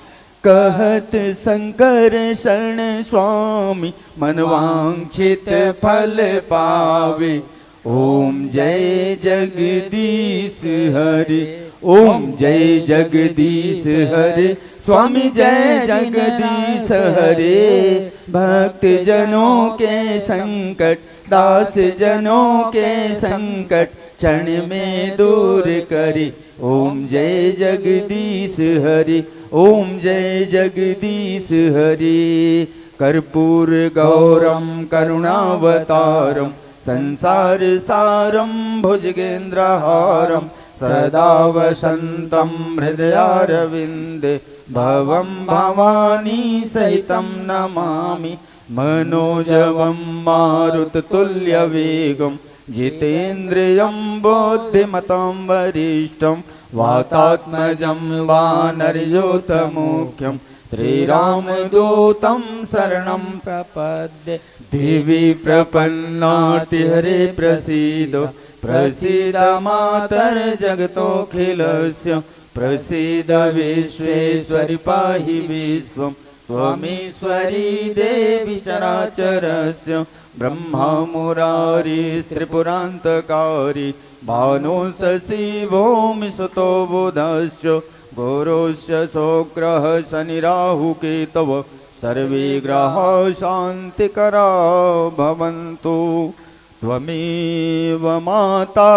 कहत शंकर शरण स्वामी, मनवांछित फल पावे। ओम जय जगदीश हरि। ओम जय जगदीश हरे, स्वामी जय जगदीश हरे। भक्त जनों के संकट, दास जनों के संकट, क्षण में दूर करे। ओम जय जगदीश हरि। ओम जय जगदीश हरि। कर्पूर गौरम करुणावतारम, संसार सारम भुजगेन्द्रहारम, सदा वसन्तं हृदयारविन्दे, भवं भवानी सहितं नमामि। मनोजवं मारुततुल्यवेगं, जितेन्द्रियं बुद्धिमतां वरिष्ठं, वातात्मजं वानरयूथमुख्यं, श्रीरामदूतं शरणं प्रपद्ये। देवी प्रपन्नार्तिहरे प्रसीद, प्रसीद मातर जगतोऽखिलस्य, प्रसीद विश्वेश्वरि पाहि विश्वं। त्वमीश्वरी देवी चराचरस्य, ब्रह्मा मुरारिस्त्रिपुरान्तकारी, भानो शशि भौमि सुतो बुधश्च, गुरुश्च शुक्रः शनिराहुकेतव, सर्वे ग्रहाः शान्तिकरा भवन्तु। त्वमेव माता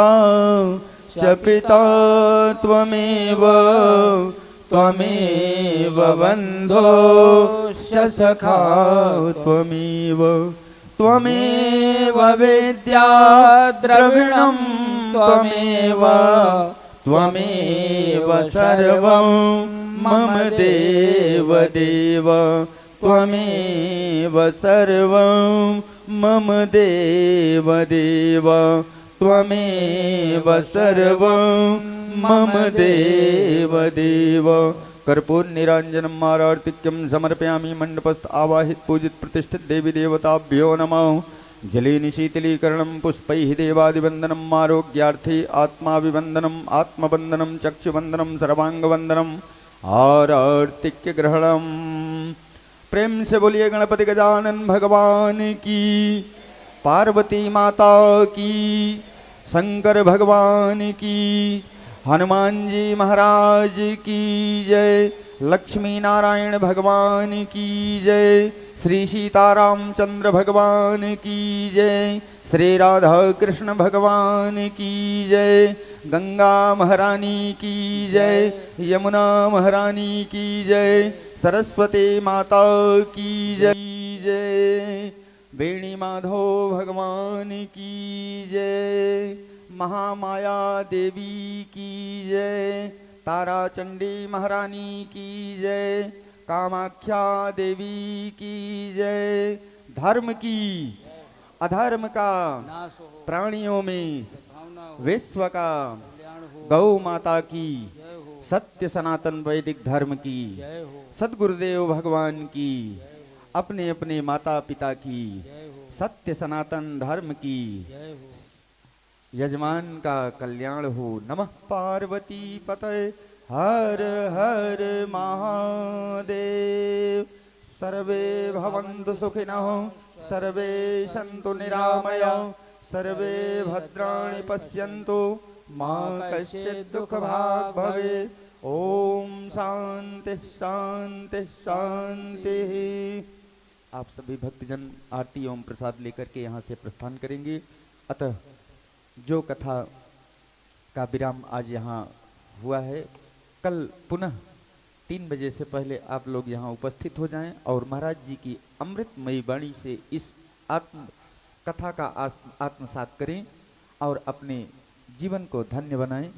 च पिता त्वमेव, त्वमेव बन्धो च सखा त्वमेव, त्वमेव विद्या द्रविणं त्वमेव, त्वमेव सर्वं मम देव देव, त्वमेव सर्वं मम देव देव, त्वमेव सर्वं मम देव देव। कर्पूर निरांजनम आरतिक्यम समर्पयामि। मंडपस्थ आवाहित पूजित प्रतिष्ठित देवी देवताभ्यो नमः। जलेन शीतलीकरणं पुष्पैः देवादिवन्दनम्, आरोग्यार्थे आत्माभिवन्दनम्, आत्मवन्दनं, चक्षुवन्दनं, सर्वांगवन्दनम्, आरतिक्य ग्रहणम्। प्रेम से बोलिए गणपति गजानन भगवान की, पार्वती माता की, शंकर भगवान की, हनुमान जी महाराज की जय, लक्ष्मी नारायण भगवान की जय, श्री सीतारामचंद्र भगवान की जय, श्री राधा कृष्ण भगवान की जय, गंगा महारानी की जय, यमुना महारानी की जय, सरस्वती माता की जय, वेणी माधव भगवान की जय, महामाया देवी की जय, तारा चंडी महारानी की जय, कामाख्या देवी की जय, धर्म की, अधर्म का नाश हो, प्राणियों में भावना हो, विश्व का कल्याण हो, गौ माता की जय हो, सत्य सनातन वैदिक धर्म की जय हो, सदगुरुदेव भगवान की अपने अपने माता पिता की जय हो, सत्य सनातन धर्म की जय हो। यजमान का कल्याण हो। नमः पार्वती पतये हर हर महादेव। सर्वे भवन्तु सुखिनः सर्वे सन्तु निरामया सर्वे भद्राणि पश्यन्तु मा कश्चित् दुःखभाग् भवेत्। ओम शांति शांति शांति। आप सभी भक्तजन आरती एवं प्रसाद लेकर के यहाँ से प्रस्थान करेंगे। अतः जो कथा का विराम आज यहाँ हुआ है, कल पुनः 3 बजे से पहले आप लोग यहाँ उपस्थित हो जाएं और महाराज जी की अमृतमयी वाणी से इस कथा का आत्मसात करें और अपने जीवन को धन्य बनाएं।